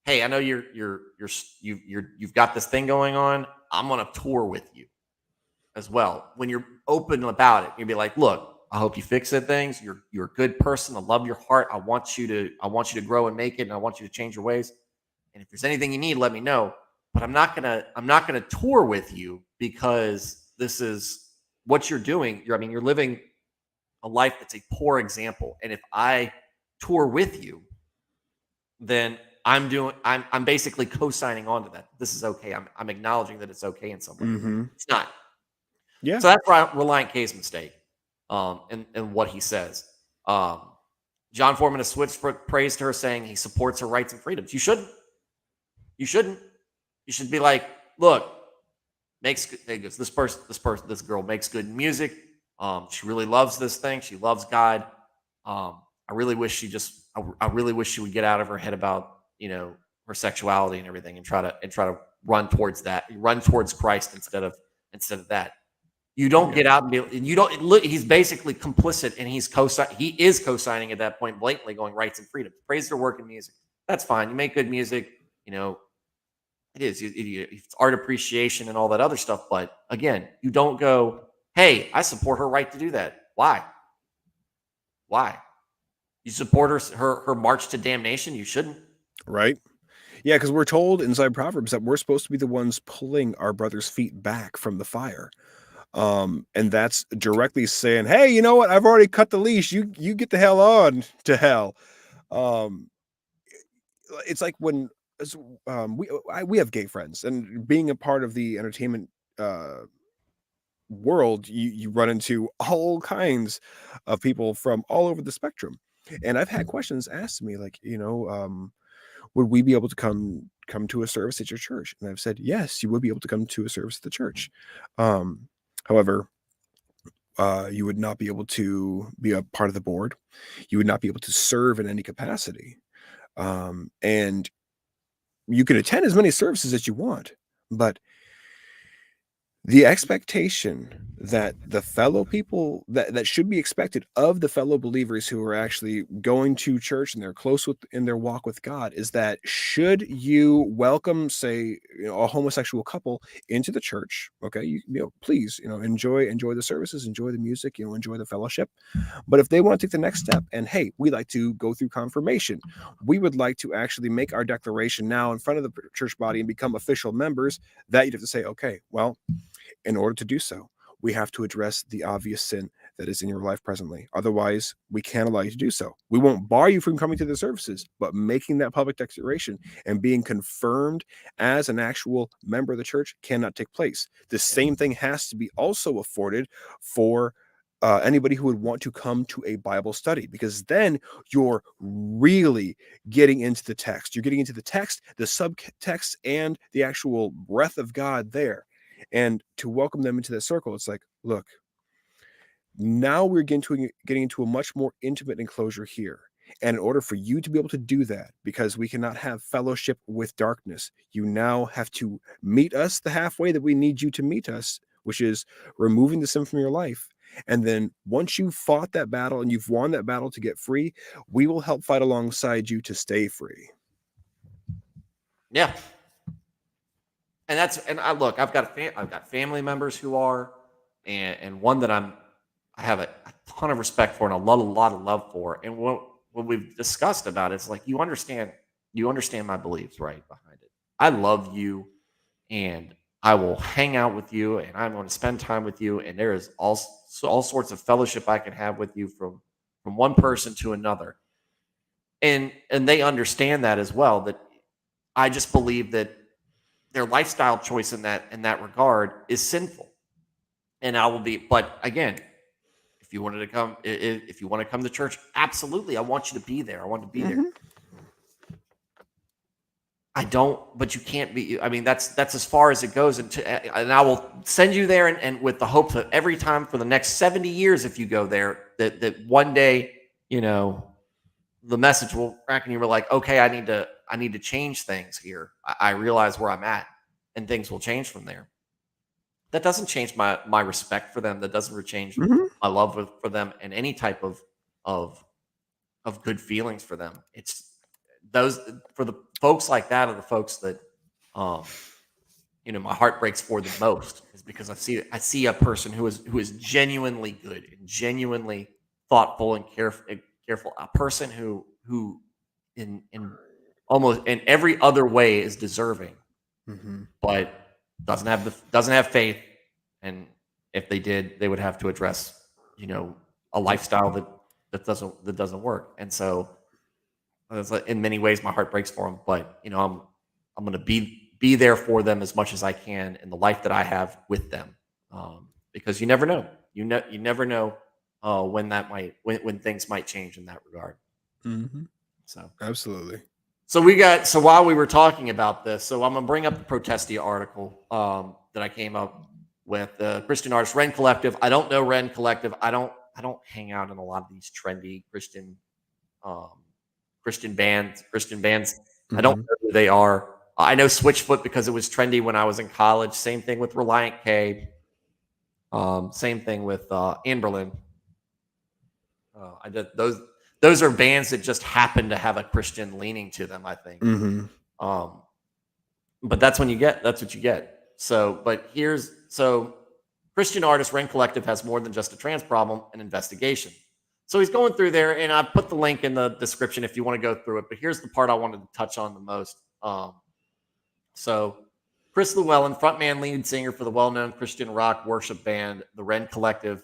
"Hey, I know you've got this thing going on. I'm on a tour with you as well." When you're open about it, you'd be like, "Look, I hope you fix it. Things. You're a good person. I love your heart. I want you to grow and make it, and I want you to change your ways. And if there's anything you need, let me know. But I'm not gonna tour with you because this is what you're doing. You're living a life that's a poor example. And if I tour with you, then I'm basically co-signing onto that. This is okay. I'm acknowledging that it's okay in some way. It's not. Yeah. So that's Reliant K's mistake, and what he says. John Foreman of Switchfoot praised her, saying he supports her rights and freedoms. You shouldn't. You shouldn't. You should be like, look, this girl makes good music. She really loves this thing. She loves God. I really wish she would get out of her head about her sexuality and everything, and try to run towards Christ instead of that. You don't get out and you don't look. He's basically complicit, and he is co-signing at that point, blatantly going rights and freedoms. Praise their work in music. That's fine. You make good music. It is. It's art appreciation and all that other stuff. But again, you don't go, "Hey, I support her right to do that." Why? You support her march to damnation? You shouldn't. Right. Yeah, because we're told inside Proverbs that we're supposed to be the ones pulling our brother's feet back from the fire. And that's directly saying, hey, you know what? I've already cut the leash. You get the hell on to hell. It's like when we have gay friends, and being a part of the entertainment world, you run into all kinds of people from all over the spectrum. And I've had questions asked to me like, would we be able to come to a service at your church? And I've said, yes, you would be able to come to a service at the church. However, you would not be able to be a part of the board. You would not be able to serve in any capacity. And you can attend as many services as you want, but the expectation that the fellow people that should be expected of the fellow believers who are actually going to church and they're close with in their walk with God is that should you welcome, say, a homosexual couple into the church, okay, please, enjoy the services, enjoy the music, enjoy the fellowship. But if they want to take the next step and, hey, we like to go through confirmation, we would like to actually make our declaration now in front of the church body and become official members, that you'd have to say, okay, well, in order to do so, we have to address the obvious sin that is in your life presently. Otherwise, we can't allow you to do so. We won't bar you from coming to the services, but making that public declaration and being confirmed as an actual member of the church cannot take place. The same thing has to be also afforded for anybody who would want to come to a Bible study, because then you're really getting into the text. You're getting into the text, the subtext, and the actual breath of God there. And to welcome them into that circle, it's like, look, now we're getting into a much more intimate enclosure here. And in order for you to be able to do that, because we cannot have fellowship with darkness, you now have to meet us the halfway that we need you to meet us, which is removing the sin from your life. And then once you've fought that battle and you've won that battle to get free, we will help fight alongside you to stay free. Yeah. And I've got family members who are, and one that I have a ton of respect for and a lot of love for. And what we've discussed about it's like, you understand my beliefs right behind it. I love you, and I will hang out with you, and I'm going to spend time with you. And there is all sorts of fellowship I can have with you from one person to another. And they understand that as well, that I just believe that their lifestyle choice in that regard is sinful. And I will be, but again, if you want to come to church, absolutely, I want you to be there. I want to be there. I don't, but you can't be. I mean, that's as far as it goes. And I will send you there, and with the hopes that every time for the next 70 years, if you go there, that one day, the message will crack, and you were like, okay, I need to change things here. I realize where I'm at, and things will change from there. That doesn't change my respect for them. That doesn't change my love for them, and any type of good feelings for them. It's those, for the folks like that, are the folks that my heart breaks for the most, is because I see a person who is genuinely good and genuinely thoughtful and careful, a person who in almost in every other way is deserving, but doesn't have faith. And if they did, they would have to address a lifestyle that doesn't work. And so in many ways my heart breaks for them, but I'm going to be there for them as much as I can in the life that I have with them, because you never know. You never know when things might change in that regard. So Absolutely. So while we were talking about this, so I'm gonna bring up the Protestia article that I came up with, the Christian artist Rend Collective. I don't know Rend Collective. I don't hang out in a lot of these trendy Christian bands. I don't know who they are. I know Switchfoot because it was trendy when I was in college. Same thing with Reliant K. Same thing with Anberlin. Those are bands that just happen to have a Christian leaning to them, I think. But that's what you get. So Christian artist Rend Collective has more than just a trans problem, an investigation. So he's going through there, and I put the link in the description if you want to go through it. But here's the part I wanted to touch on the most. So Chris Llewellyn, frontman, lead singer for the well-known Christian rock worship band, the Rend Collective,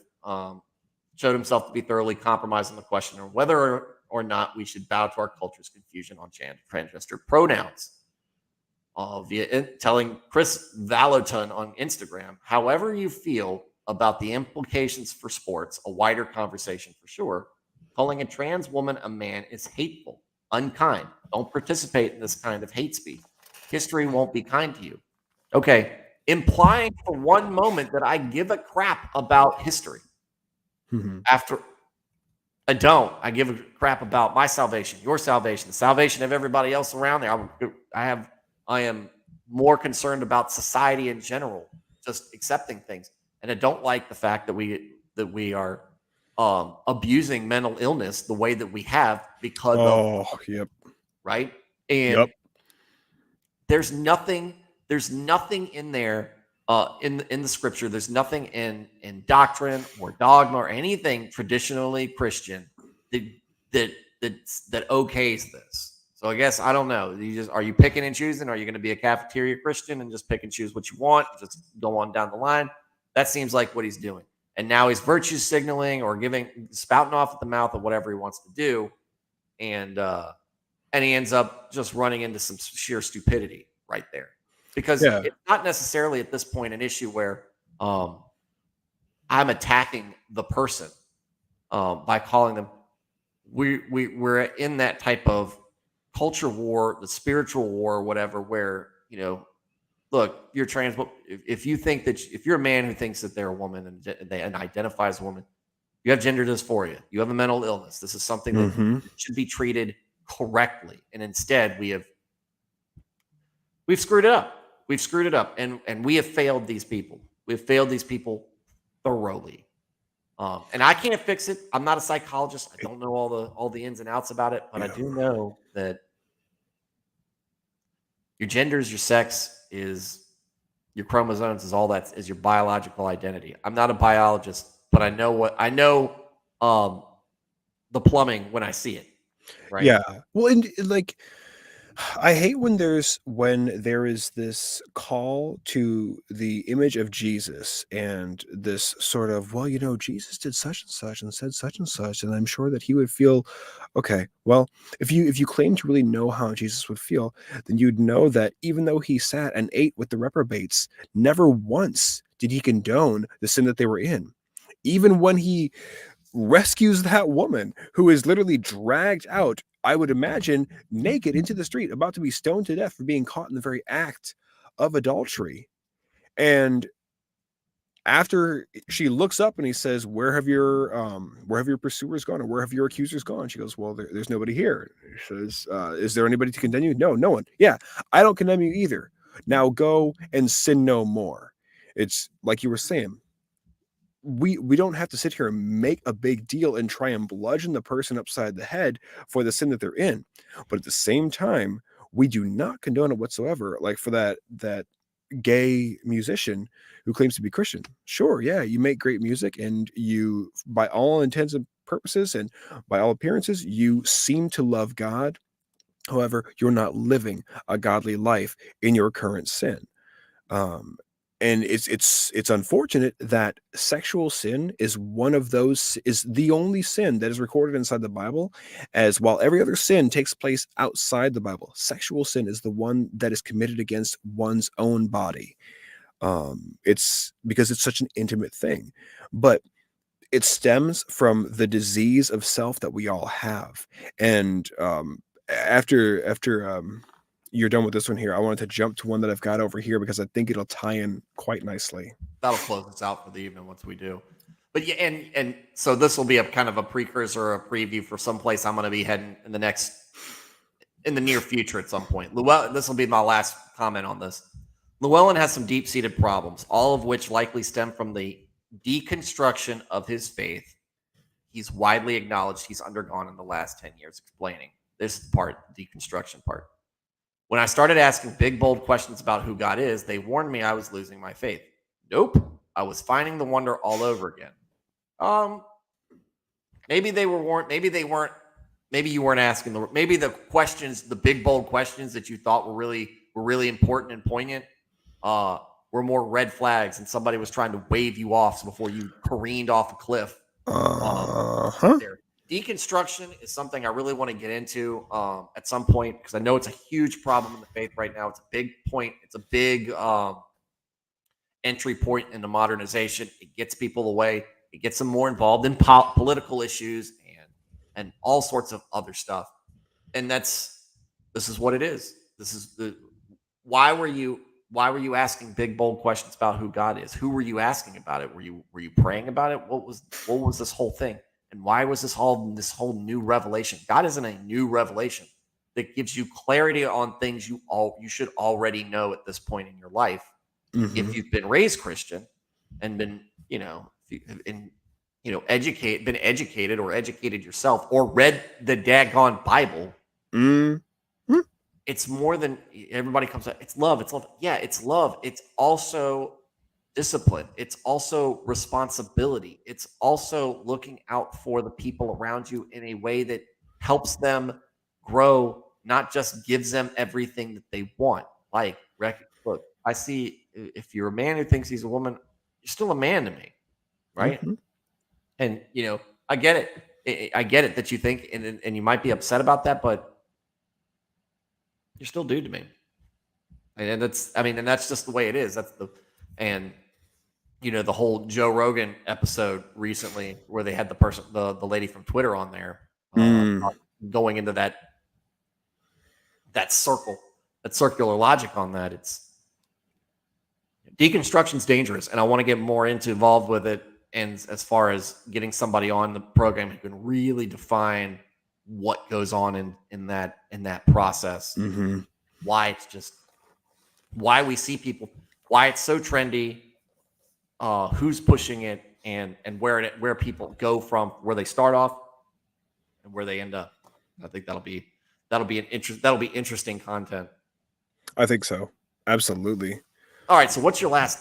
showed himself to be thoroughly compromised on the question of whether or not we should bow to our culture's confusion on transgender pronouns. Via telling Chris Vallotton on Instagram, however you feel, about the implications for sports, a wider conversation for sure. Calling a trans woman a man is hateful, unkind. Don't participate in this kind of hate speech. History won't be kind to you. Okay, implying for one moment that I give a crap about history. After I don't. I give a crap about my salvation, your salvation, the salvation of everybody else around there. I am more concerned about society in general, just accepting things. And I don't like the fact that we are abusing mental illness the way that we have because of yep. right. And there's nothing in there in the scripture. There's nothing in doctrine or dogma or anything traditionally Christian that okays this. So I guess I don't know. Are you picking and choosing? Are you going to be a cafeteria Christian and just pick and choose what you want? Just go on down the line. That seems like what he's doing. And now he's virtue signaling or spouting off at the mouth of whatever he wants to do, and he ends up just running into some sheer stupidity right there. Because it's not necessarily at this point an issue where I'm attacking the person by calling them. We're in that type of culture war, the spiritual war, or whatever, where look, you're trans. If you think that if you're a man who thinks that they're a woman and identify as a woman, you have gender dysphoria. You have a mental illness. This is something that should be treated correctly, and instead we've screwed it up. We've screwed it up, and we have failed these people. We've failed these people thoroughly. And I can't fix it. I'm not a psychologist. I don't know all the ins and outs about it, but I do know that your gender is your sex, is your chromosomes, is all that, is your biological identity. I'm not a biologist, but I know the plumbing when I see it. Right? Yeah. Well, and like, I hate when there is this call to the image of Jesus and this sort of, well, Jesus did such and such and said such and such, and I'm sure that he would feel okay. Well, if you claim to really know how Jesus would feel, then you'd know that even though he sat and ate with the reprobates, never once did he condone the sin that they were in. Even when he rescues that woman who is literally dragged out, I would imagine, naked into the street, about to be stoned to death for being caught in the very act of adultery. And after she looks up and he says, where have your pursuers gone, or where have your accusers gone? She goes, well, there's nobody here. He says, is there anybody to condemn you? No one. Yeah, I don't condemn you either. Now go and sin no more. It's like you were saying, we don't have to sit here and make a big deal and try and bludgeon the person upside the head for the sin that they're in. But at the same time, we do not condone it whatsoever. Like for that gay musician who claims to be Christian. Sure, yeah, you make great music, and you, by all intents and purposes and by all appearances, you seem to love God. However, you're not living a godly life in your current sin. And it's unfortunate that sexual sin is the only sin that is recorded inside the Bible, as while every other sin takes place outside the Bible, sexual sin is the one that is committed against one's own body. It's because it's such an intimate thing, but it stems from the disease of self that we all have. And after you're done with this one here, I wanted to jump to one that I've got over here because I think it'll tie in quite nicely. That'll close us out for the evening once we do. But yeah, and so this will be a kind of a precursor or a preview for someplace I'm going to be heading in the near future at some point. This will be my last comment on this. Llewellyn has some deep-seated problems, all of which likely stem from the deconstruction of his faith he's widely acknowledged he's undergone in the last 10 years, explaining this part, the deconstruction part. When I started asking big, bold questions about who God is, they warned me I was losing my faith. Nope. I was finding the wonder all over again. Maybe they were warned. Maybe they weren't. Maybe you weren't asking maybe the questions, the big, bold questions that you thought were really important and poignant, were more red flags, and somebody was trying to wave you off before you careened off a cliff. Deconstruction is something I really want to get into at some point, because I know it's a huge problem in the faith right now. It's a big point. It's a big entry point into modernization. It gets people away. It gets them more involved in political issues and all sorts of other stuff. And this is what it is. This is the why were you asking big bold questions about who God is? Who were you asking about it? Were you praying about it? What was this whole thing? And why was this whole new revelation? God isn't a new revelation that gives you clarity on things you should already know at this point in your life. If you've been raised Christian and been, been educated or educated yourself or read the daggone Bible, it's more than everybody comes out. It's love. It's love. Yeah, it's love. It's also discipline. It's also responsibility. It's also looking out for the people around you in a way that helps them grow, not just gives them everything that they want. Like, look, I see if you're a man who thinks he's a woman, you're still a man to me, right? And I get it. I get it that you think, and you might be upset about that, but you're still dude to me. And that's just the way it is. The whole Joe Rogan episode recently where they had the lady from Twitter on there going into that circular logic on that. It's deconstruction's dangerous, and I want to get more involved with it. And as far as getting somebody on the program who can really define what goes on in that process, why we see people, why it's so trendy, who's pushing it, and where people go from where they start off and where they end up. I think that'll be interesting content. I think so. Absolutely. All right. So what's your last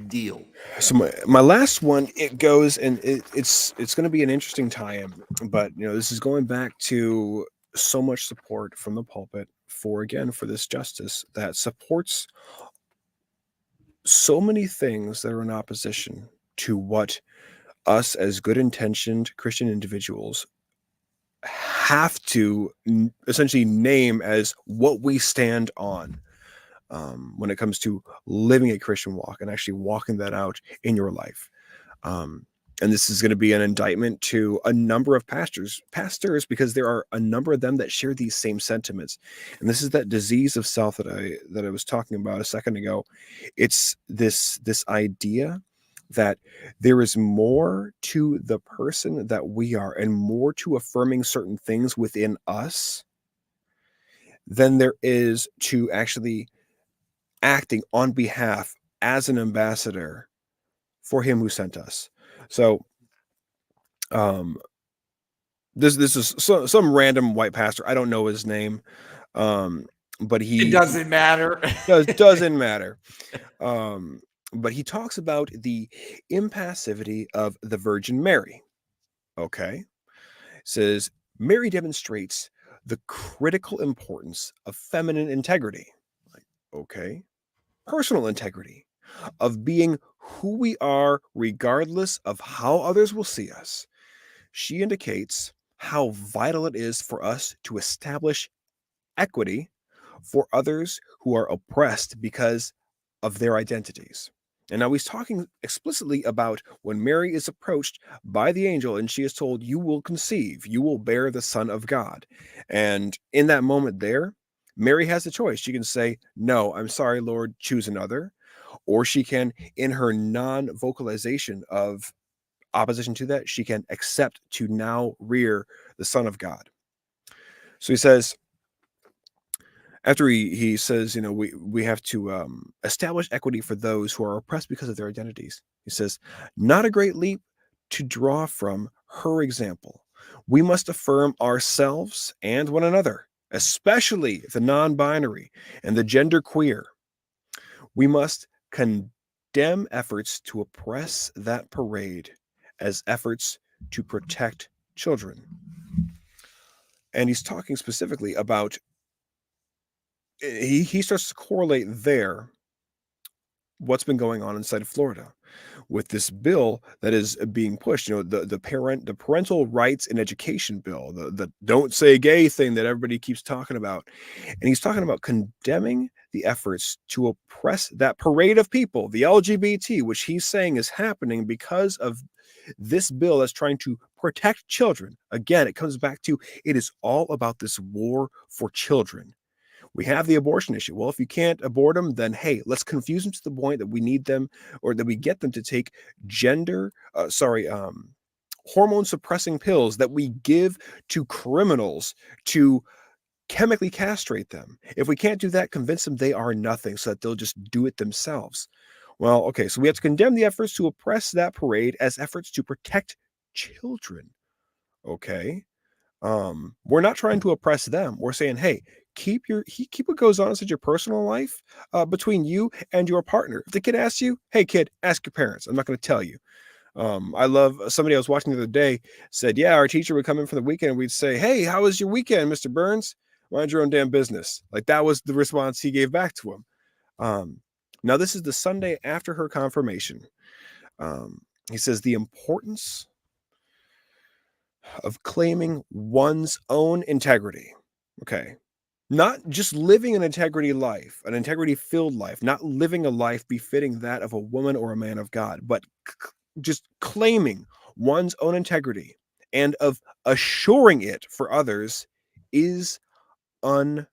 deal? So my last one, it goes, and it's going to be an interesting tie-in, but this is going back to so much support from the pulpit for this justice that supports so many things that are in opposition to what us as good-intentioned Christian individuals have to essentially name as what we stand on when it comes to living a Christian walk and actually walking that out in your life. And this is going to be an indictment to a number of pastors, because there are a number of them that share these same sentiments. And this is that disease of self that I was talking about a second ago. It's this idea that there is more to the person that we are and more to affirming certain things within us than there is to actually acting on behalf as an ambassador for him who sent us. So this is some random white pastor. I don't know his name. But it doesn't matter. doesn't matter. But he talks about the impassivity of the Virgin Mary. Okay. Says Mary demonstrates the critical importance of feminine integrity. Like, okay. Personal integrity, of being who we are regardless of how others will see us. She indicates how vital it is for us to establish equity for others who are oppressed because of their identities. And now he's talking explicitly about when Mary is approached by the angel and she is told, "You will conceive, you will bear the Son of God." And in that moment there, Mary has a choice. She can say, "No, I'm sorry, Lord, choose another." Or she can, in her non-vocalization of opposition to that, she can accept to now rear the Son of God. So he says, after he says, we have to establish equity for those who are oppressed because of their identities. He says, not a great leap to draw from her example. We must affirm ourselves and one another, especially the non-binary and the genderqueer. We must condemn efforts to oppress that parade as efforts to protect children. And he's talking specifically about, he starts to correlate there what's been going on inside of Florida with this bill that is being pushed. The parental rights and education bill, the don't say gay thing that everybody keeps talking about. And he's talking about condemning the efforts to oppress that parade of people, the LGBT, which he's saying is happening because of this bill that's trying to protect children. Again, it comes back to, it is all about this war for children. We have the abortion issue. Well, if you can't abort them, then hey, let's confuse them to the point that we need them, or that we get them to take hormone suppressing pills that we give to criminals to chemically castrate them. If we can't do that, convince them they are nothing so that they'll just do it themselves. Well, okay, so we have to condemn the efforts to oppress that parade as efforts to protect children. Okay. We're not trying to oppress them. We're saying, hey, keep what goes on inside your personal life between you and your partner. If the kid asks you, hey kid, ask your parents. I'm not going to tell you. I love somebody I was watching the other day said, yeah, our teacher would come in for the weekend and we'd say, hey, how was your weekend, Mr. Burns? Mind your own damn business. Like, that was the response he gave back to him. Now this is the Sunday after her confirmation. He says the importance of claiming one's own integrity. Okay. Not just living an integrity life, an integrity filled life, not living a life befitting that of a woman or a man of God, but just claiming one's own integrity and of assuring it for others is undeniable.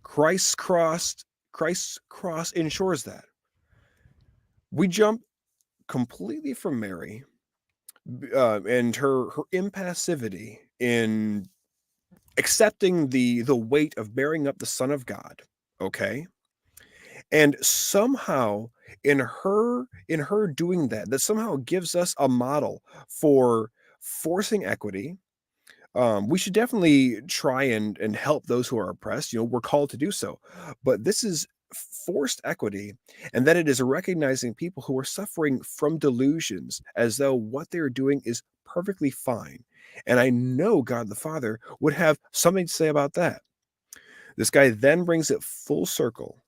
Christ's cross ensures that. We jump completely from Mary and her impassivity in accepting the weight of bearing up the Son of God. Okay. And somehow in her doing that somehow gives us a model for forcing equity. We should definitely try and help those who are oppressed. We're called to do so, but this is forced equity, and that it is recognizing people who are suffering from delusions as though what they're doing is perfectly fine. And I know God the Father would have something to say about that. This guy then brings it full circle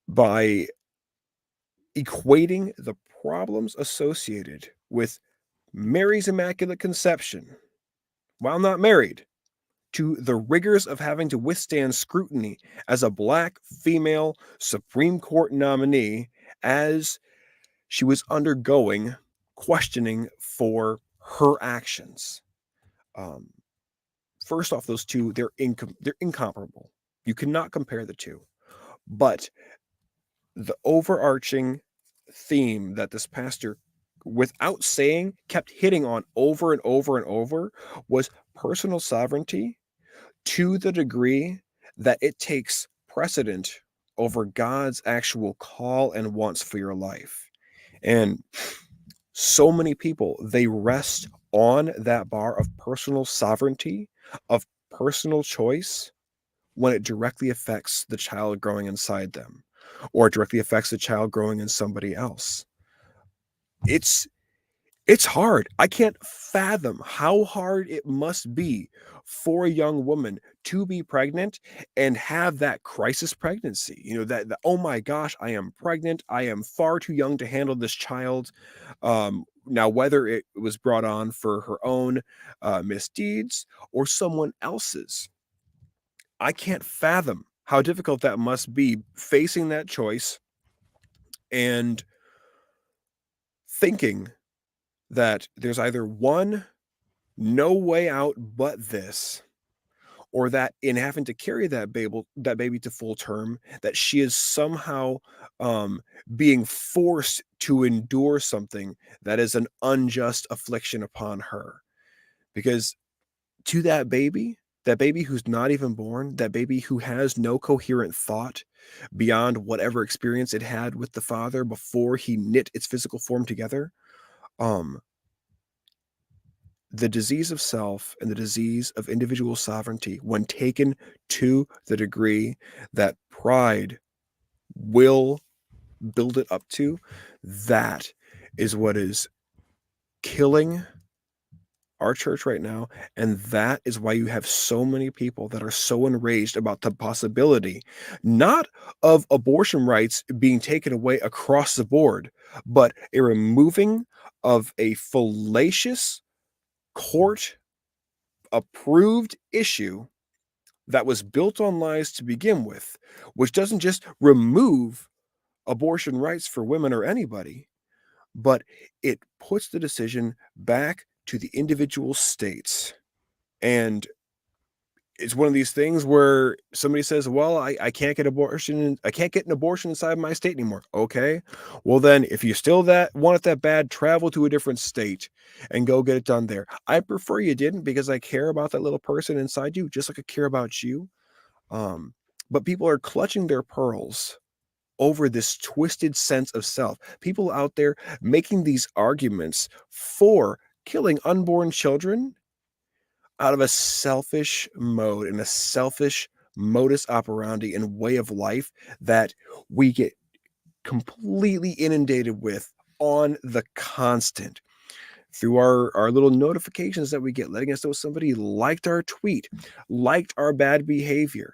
by equating the problems associated with Mary's Immaculate Conception while not married to the rigors of having to withstand scrutiny as a Black female Supreme Court nominee as she was undergoing questioning for her actions. First off, those two, they're incomparable. You cannot compare the two. But the overarching theme that this pastor, without saying, kept hitting on over and over and over was personal sovereignty, to the degree that it takes precedent over God's actual call and wants for your life. And so many people, they rest on that bar of personal sovereignty, of personal choice, when it directly affects the child growing inside them, or it directly affects the child growing in somebody else. It's hard. I can't fathom how hard it must be for a young woman to be pregnant and have that crisis pregnancy. That oh my gosh, I am pregnant. I am far too young to handle this child. Now, whether it was brought on for her own misdeeds or someone else's, I can't fathom how difficult that must be, facing that choice and thinking that there's either one, no way out but this, or that in having to carry that baby to full term, that she is somehow being forced to endure something that is an unjust affliction upon her. Because to that baby who's not even born, that baby who has no coherent thought beyond whatever experience it had with the father before he knit its physical form together, the disease of self and the disease of individual sovereignty, when taken to the degree that pride will build it up to, that is what is killing our church right now, and that is why you have so many people that are so enraged about the possibility, not of abortion rights being taken away across the board, but a removing of a fallacious court approved issue that was built on lies to begin with, which doesn't just remove abortion rights for women or anybody, but it puts the decision back to the individual states. And it's one of these things where somebody says, well, I can't get abortion. I can't get an abortion inside my state anymore. Okay. Well, then if you still want it that bad, travel to a different state and go get it done there. I prefer you didn't, because I care about that little person inside you, just like I care about you. But people are clutching their pearls over this twisted sense of self. People out there making these arguments for killing unborn children out of a selfish mode and a selfish modus operandi and way of life that we get completely inundated with on the constant through our little notifications that we get, letting us know somebody liked our tweet, liked our bad behavior.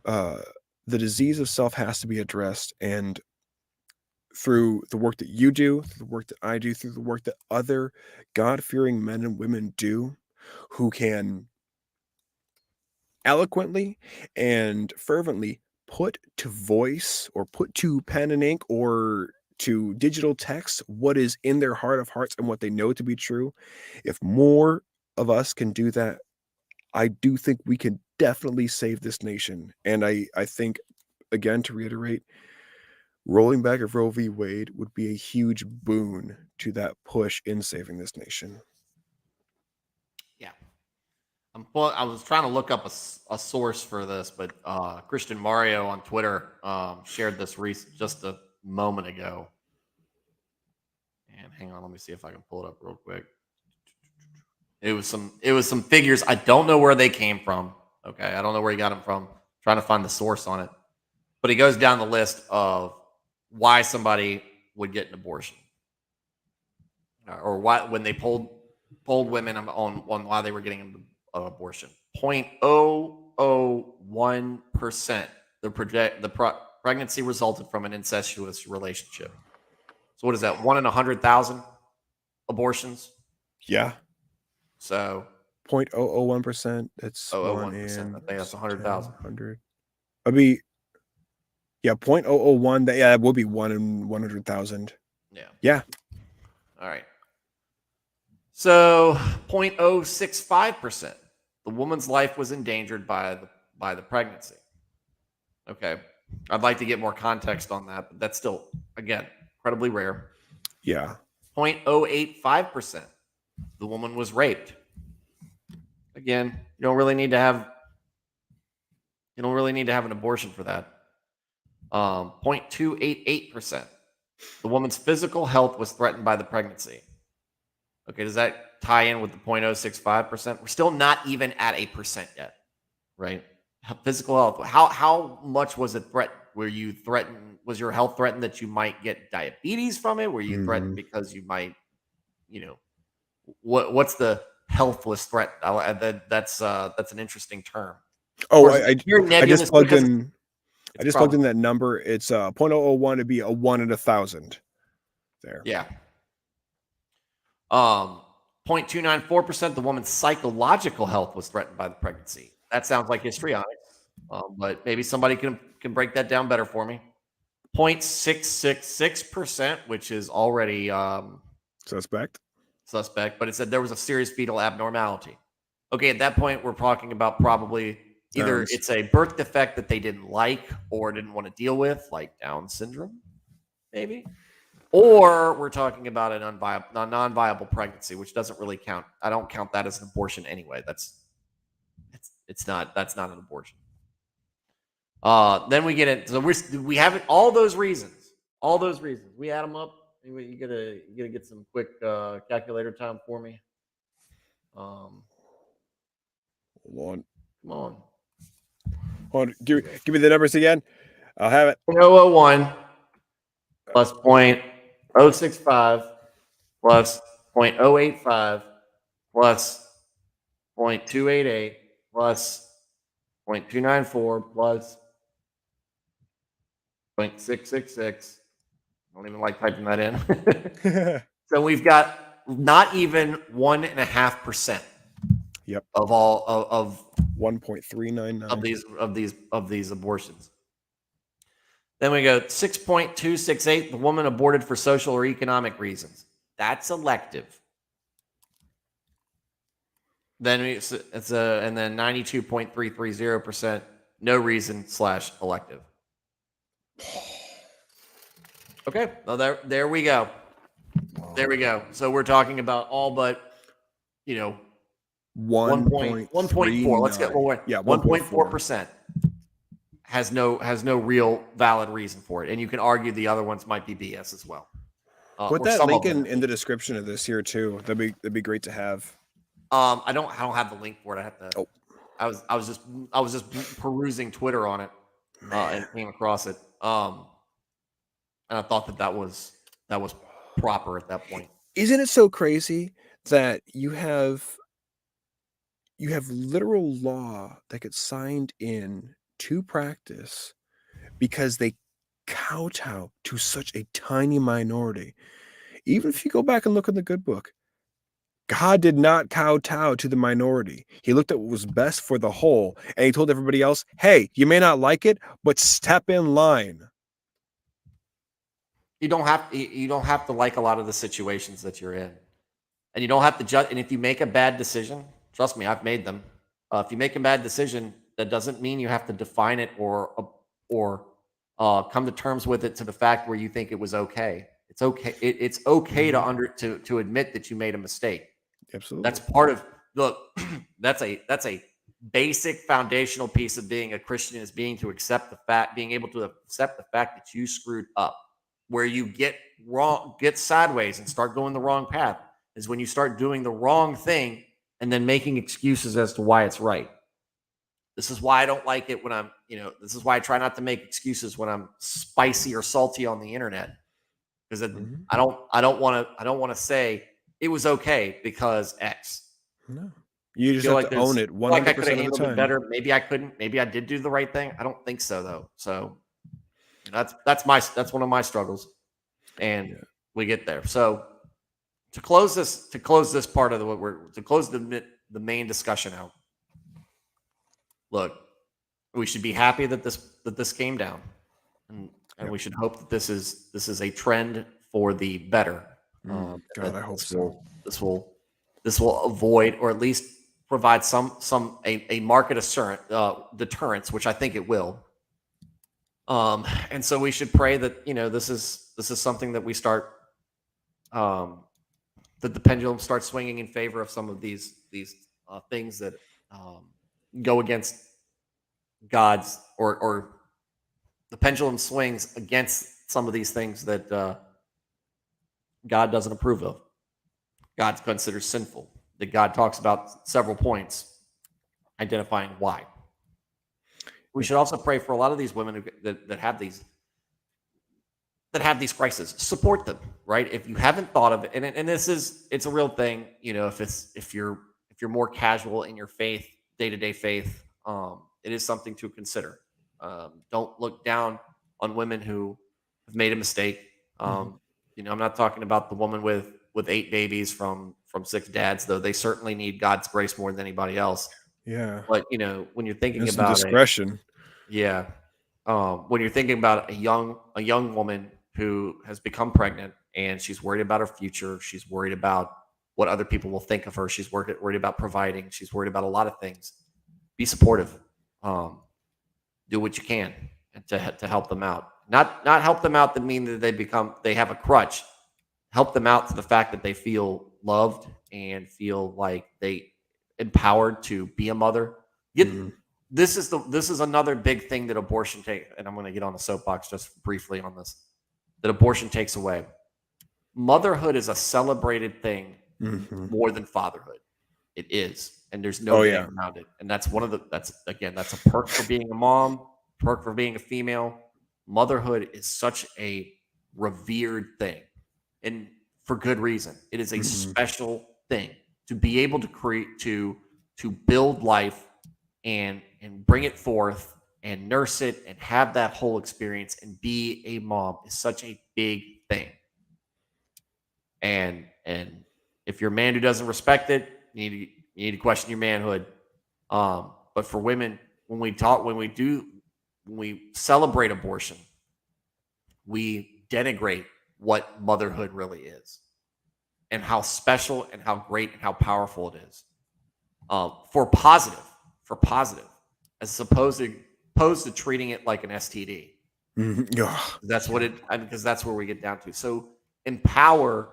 The disease of self has to be addressed, and through the work that you do, through the work that I do, through the work that other God-fearing men and women do, who can eloquently and fervently put to voice or put to pen and ink or to digital text what is in their heart of hearts and what they know to be true. If more of us can do that, I do think we can definitely save this nation. And I think, again, to reiterate, rolling back of Roe v. Wade would be a huge boon to that push in saving this nation. Yeah. I was trying to look up a source for this, but Christian Mario on Twitter shared this just a moment ago. And hang on, let me see if I can pull it up real quick. It was some figures. I don't know where they came from. Okay, I don't know where he got them from. I'm trying to find the source on it. But he goes down the list of why somebody would get an abortion, or why when they polled women on why they were getting an abortion. 0.001% the pregnancy resulted from an incestuous relationship. So what is that? 1 in 100,000 abortions. Yeah. So 0.001%. That's 0.001%. I think that's 100,000. 100. I mean, yeah, 0.001. That would be 1 in 100,000. Yeah. Yeah. All right. So 0.065%. The woman's life was endangered by the pregnancy. Okay. I'd like to get more context on that, but that's still, again, incredibly rare. Yeah. 0.085%. The woman was raped. Again, you don't really need to have an abortion for that. 0.288%. The woman's physical health was threatened by the pregnancy. Okay, does that tie in with the 0.065%? We're still not even at 8% yet, right? Physical health. How much was it threatened? Were you threatened? Was your health threatened that you might get diabetes from it? Were you threatened because you might, what's the healthless threat? That's an interesting term. Oh, I just plugged in. I just plugged in that number. It's 0.001 to be a 1 in 1,000. There. Yeah. 0.294%. The woman's psychological health was threatened by the pregnancy. That sounds like histrionics, but maybe somebody can break that down better for me. 0.666%, which is already suspect, but it said there was a serious fetal abnormality. Okay, at that point, we're talking about probably either it's a birth defect that they didn't like or didn't want to deal with, like Down syndrome, maybe. Or we're talking about a non-viable pregnancy, which doesn't really count. I don't count that as an abortion anyway. That's not an abortion. Then we get it. So we have it. All those reasons. We add them up. You gotta get some quick calculator time for me. Hold on. Come on. Hold on. Give me the numbers again. I'll have it. 0.001 plus 0.065 plus 0.085 plus 0.288 plus 0.294 plus 0.666. I don't even like typing that in. So we've got not even 1.5% Yep. of all of 1.399 of these abortions. Then we go 6.268. The woman aborted for social or economic reasons. That's elective. Then and then 92.330% no reason / elective. Okay, well there we go. There we go. So we're talking about all but 1.4. Let's get 1.4% has no real valid reason for it, and you can argue the other ones might be BS as well. Put that link in the description of this here too. That'd be great to have. I don't have the link for it. I have to. Oh. I was just perusing Twitter on it and came across it. And I thought that was proper at that point. Isn't it so crazy that you have literal law that gets signed in to practice because they kowtow to such a tiny minority? Even if you go back and look in the good book, God did not kowtow to the minority. He looked at what was best for the whole, and he told everybody else, hey, you may not like it, but step in line. You don't have to like a lot of the situations that you're in. And you don't have to judge. And if you make a bad decision, trust me, I've made them. If you make a bad decision, that doesn't mean you have to define it or come to terms with it to the fact where you think it was okay. It's okay. It's okay to admit that you made a mistake. Absolutely. That's part of that's a basic foundational piece of being a Christian is being able to accept the fact that you screwed up. Where you get sideways and start going the wrong path is when you start doing the wrong thing and then making excuses as to why it's right. This is why I don't like it when I'm, this is why I try not to make excuses when I'm spicy or salty on the internet. Because I don't want to say it was okay because X. No. You just have to own it 100% like I could have of the handled time. it better. Maybe I couldn't. Maybe I did do the right thing. I don't think so though. So that's one of my struggles, and we get there. So to close this part of the main discussion out. Look, we should be happy that this came down, and we should hope that this is a trend for the better. God, I hope so. This will avoid or at least provide a market deterrence, which I think it will. And so we should pray that this is something that we start that the pendulum starts swinging in favor of some of these things that go against God's or the pendulum swings against some of these things that God doesn't approve of. God considers sinful. That God talks about several points identifying why. We should also pray for a lot of these women that have these crises. Support them, right? If you haven't thought of it, and it's a real thing. If you're more casual in your faith, day-to-day faith, it is something to consider. Don't look down on women who have made a mistake. I'm not talking about the woman with 8 babies from 6 dads, though they certainly need God's grace more than anybody else. Yeah. But when you're thinking There's about some discretion. when you're thinking about a young woman who has become pregnant and she's worried about her future, she's worried about what other people will think of her, she's worried about providing, she's worried about a lot of things. Be supportive. Do what you can to help them out. Not help them out that mean that they have a crutch. Help them out to the fact that they feel loved and feel like they empowered to be a mother. This is another big thing that abortion takes, and I'm going to get on the soapbox just briefly on this. That abortion takes away. Motherhood is a celebrated thing more than fatherhood. It is, and there's no getting around it. And that's that's a perk for being a mom, perk for being a female. Motherhood is such a revered thing, and for good reason. It is a special thing. to be able to create, to build life and bring it forth and nurse it and have that whole experience and be a mom is such a big thing. And if you're a man who doesn't respect it, you need to question your manhood. But for women, when we celebrate abortion, we denigrate what motherhood really is and how special and how great and how powerful it is. For positive, as opposed to treating it like an STD. Yeah. That's what because that's where we get down to. So empower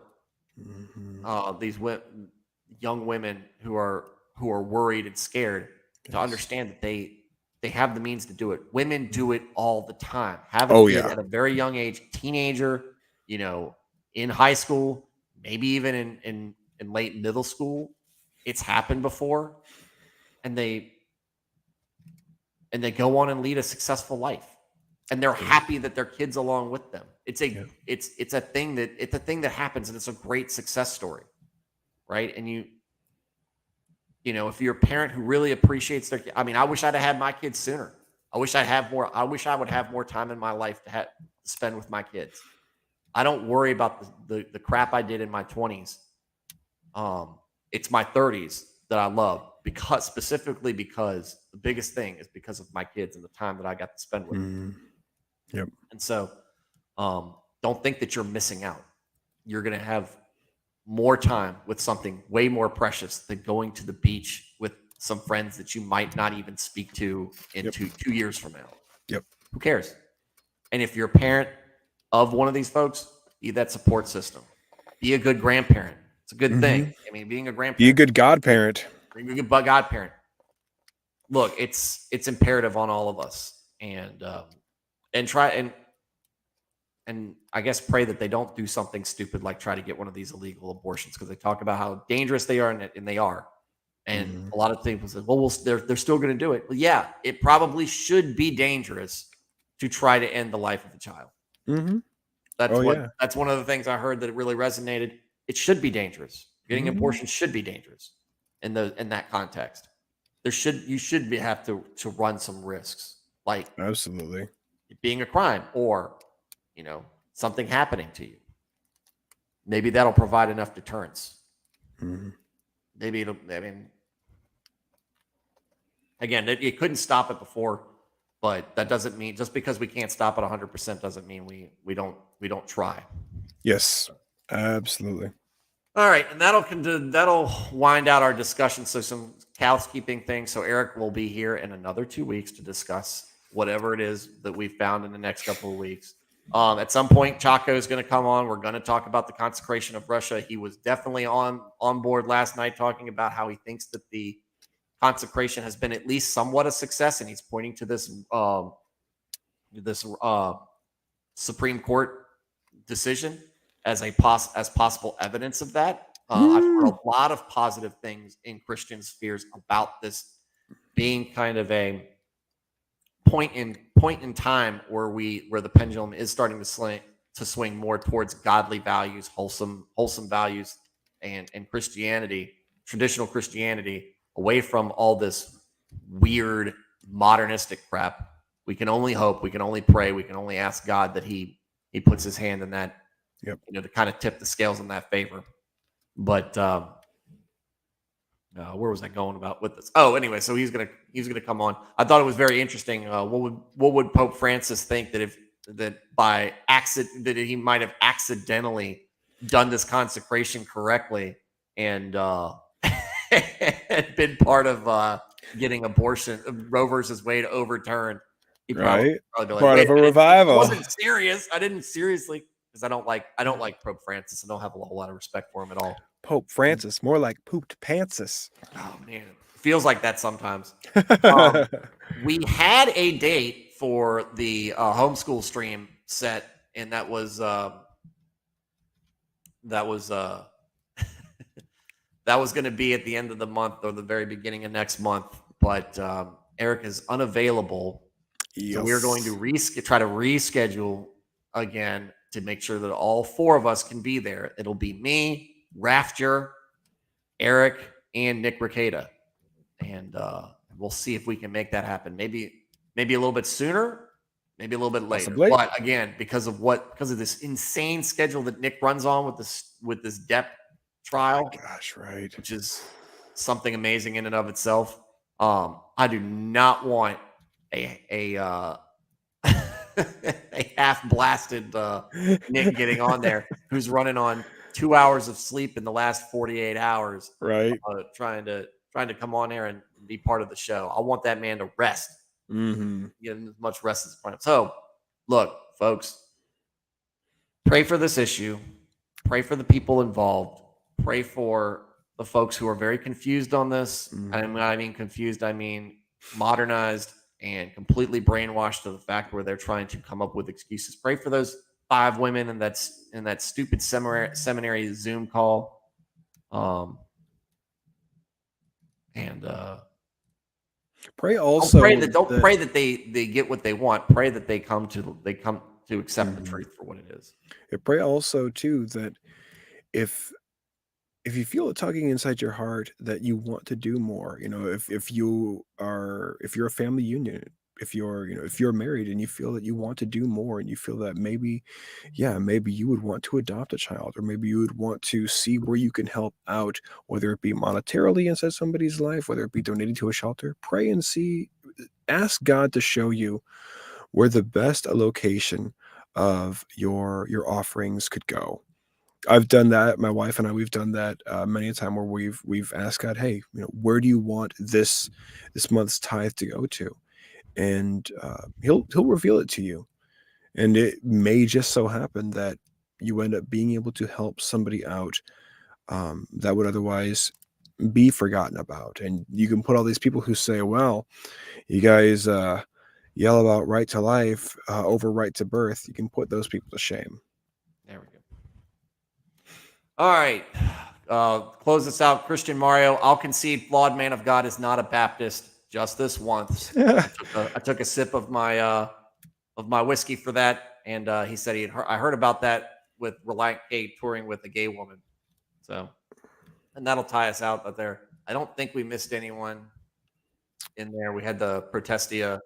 these young women who are worried and scared to understand that they have the means to do it. Women do it all the time. Have a kid at a very young age, teenager, in high school, maybe even in late middle school. It's happened before, and they go on and lead a successful life, and they're happy that their kids along with them. It's a thing that happens, and it's a great success story, right? And if you're a parent who really appreciates their, I wish I'd have had my kids sooner. I wish I would have more time in my life to spend with my kids. I don't worry about the crap I did in my 20s. It's my 30s that I love, specifically because the biggest thing is because of my kids and the time that I got to spend with them. Yep. And so, don't think that you're missing out. You're going to have more time with something way more precious than going to the beach with some friends that you might not even speak to in 2 years from now. Yep. Who cares? And if you're a parent of one of these folks, be that support system. Be a good grandparent. It's a good thing. Being a grandparent. Be a good godparent. Be a good godparent. Look, it's imperative on all of us, and try and I guess pray that they don't do something stupid like try to get one of these illegal abortions, because they talk about how dangerous they are, and they are. And a lot of people say, well, they're still going to do it. Well, yeah, it probably should be dangerous to try to end the life of a child. That's one of the things I heard that really resonated. It should be dangerous. Getting abortion should be dangerous in that context. You should have to run some risks, like absolutely it being a crime or something happening to you. Maybe that'll provide enough deterrence. Maybe it'll. Again, it couldn't stop it before, but that doesn't mean just because we can't stop it 100% doesn't mean we don't try. Yes, absolutely. All right, and that'll wind out our discussion. So some housekeeping things. So Eric will be here in another 2 weeks to discuss whatever it is that we found in the next couple of weeks. At some point, Chaco is going to come on. We're going to talk about the consecration of Russia. He was definitely on board last night talking about how he thinks that the consecration has been at least somewhat a success, and he's pointing to this Supreme Court decision as possible evidence of that. I've heard a lot of positive things in Christian spheres about this being kind of a point in time where the pendulum is starting to swing more towards godly values, wholesome values, and Christianity, traditional Christianity, away from all this weird modernistic crap. We can only hope, we can only pray, we can only ask God that he puts his hand in that, to kind of tip the scales in that favor. But where was I going about with this? Oh, anyway, so he's gonna come on. I thought it was very interesting. What would Pope Francis think that by accident that he might have accidentally done this consecration correctly and had been part of getting Roe versus Wade overturned? He probably be like, part of a revival. It wasn't serious. I didn't seriously, because I don't like Pope Francis. I don't have a whole lot of respect for him at all. Pope Francis, more like pooped pantsis. Oh man, it feels like that sometimes. We had a date for the homeschool stream set, and that was going to be at the end of the month or the very beginning of next month. But Eric is unavailable, so we're going to try to reschedule again to make sure that all four of us can be there. It'll be me, Rafter, Eric and Nick Rekieta, and we'll see if we can make that happen. Maybe a little bit sooner, maybe a little bit later. Possibly. But again, because of this insane schedule that Nick runs on with this Depp trial, Gosh, right. which is something amazing in and of itself. I do not want a a half blasted Nick getting on there who's running on 2 hours of sleep in the last 48 hours, Right. trying to come on there and be part of the show. I want that man to rest, Mm-hmm. get as much rest as possible. So, look, folks, pray for this issue. Pray for the people involved. Pray for the folks who are very confused on this. Mhm. And when I mean confused, I mean modernized and completely brainwashed to the fact where they're trying to come up with excuses. Pray for those 5 women in that stupid seminary Zoom call. Pray also. Don't pray that they get what they want. Pray that they come to accept the truth for what it is. Pray also too that if you feel it tugging inside your heart that you want to do more, if you're a family union, if you're married and you feel that you want to do more and you feel that maybe you would want to adopt a child, or maybe you would want to see where you can help out, whether it be monetarily inside somebody's life, whether it be donating to a shelter, pray and ask God to show you where the best allocation of your offerings could go. I've done that. My wife and I, we've done that many a time where we've asked God, hey, where do you want this month's tithe to go to? And he'll reveal it to you. And it may just so happen that you end up being able to help somebody out that would otherwise be forgotten about. And you can put all these people who say, well, you guys yell about right to life over right to birth. You can put those people to shame. There we go. All right. Close this out. Christian Mario, I'll concede Flawed Man of God is not a Baptist, just this once. I took a sip of my whiskey for that, and he said I heard about that with Reliant K touring with a gay woman. So, and that'll tie us out. But I don't think we missed anyone in there. We had the Protestia.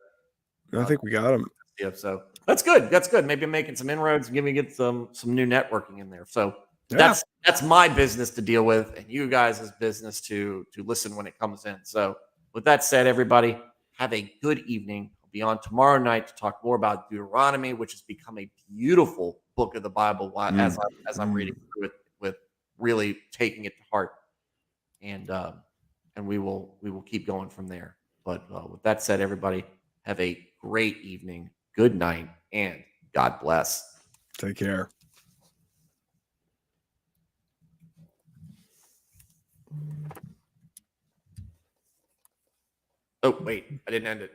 I think we got him. So that's good. That's good. Maybe I'm making some inroads and get some new networking in there. So Yeah. that's my business to deal with, and you guys' business to listen when it comes in. So with that said, everybody, have a good evening. I'll be on tomorrow night to talk more about Deuteronomy, which has become a beautiful book of the Bible as I'm reading through it, with really taking it to heart. And we will keep going from there. But with that said, everybody, have a great evening. Good night, and God bless. Take care. Oh, wait, I didn't end it.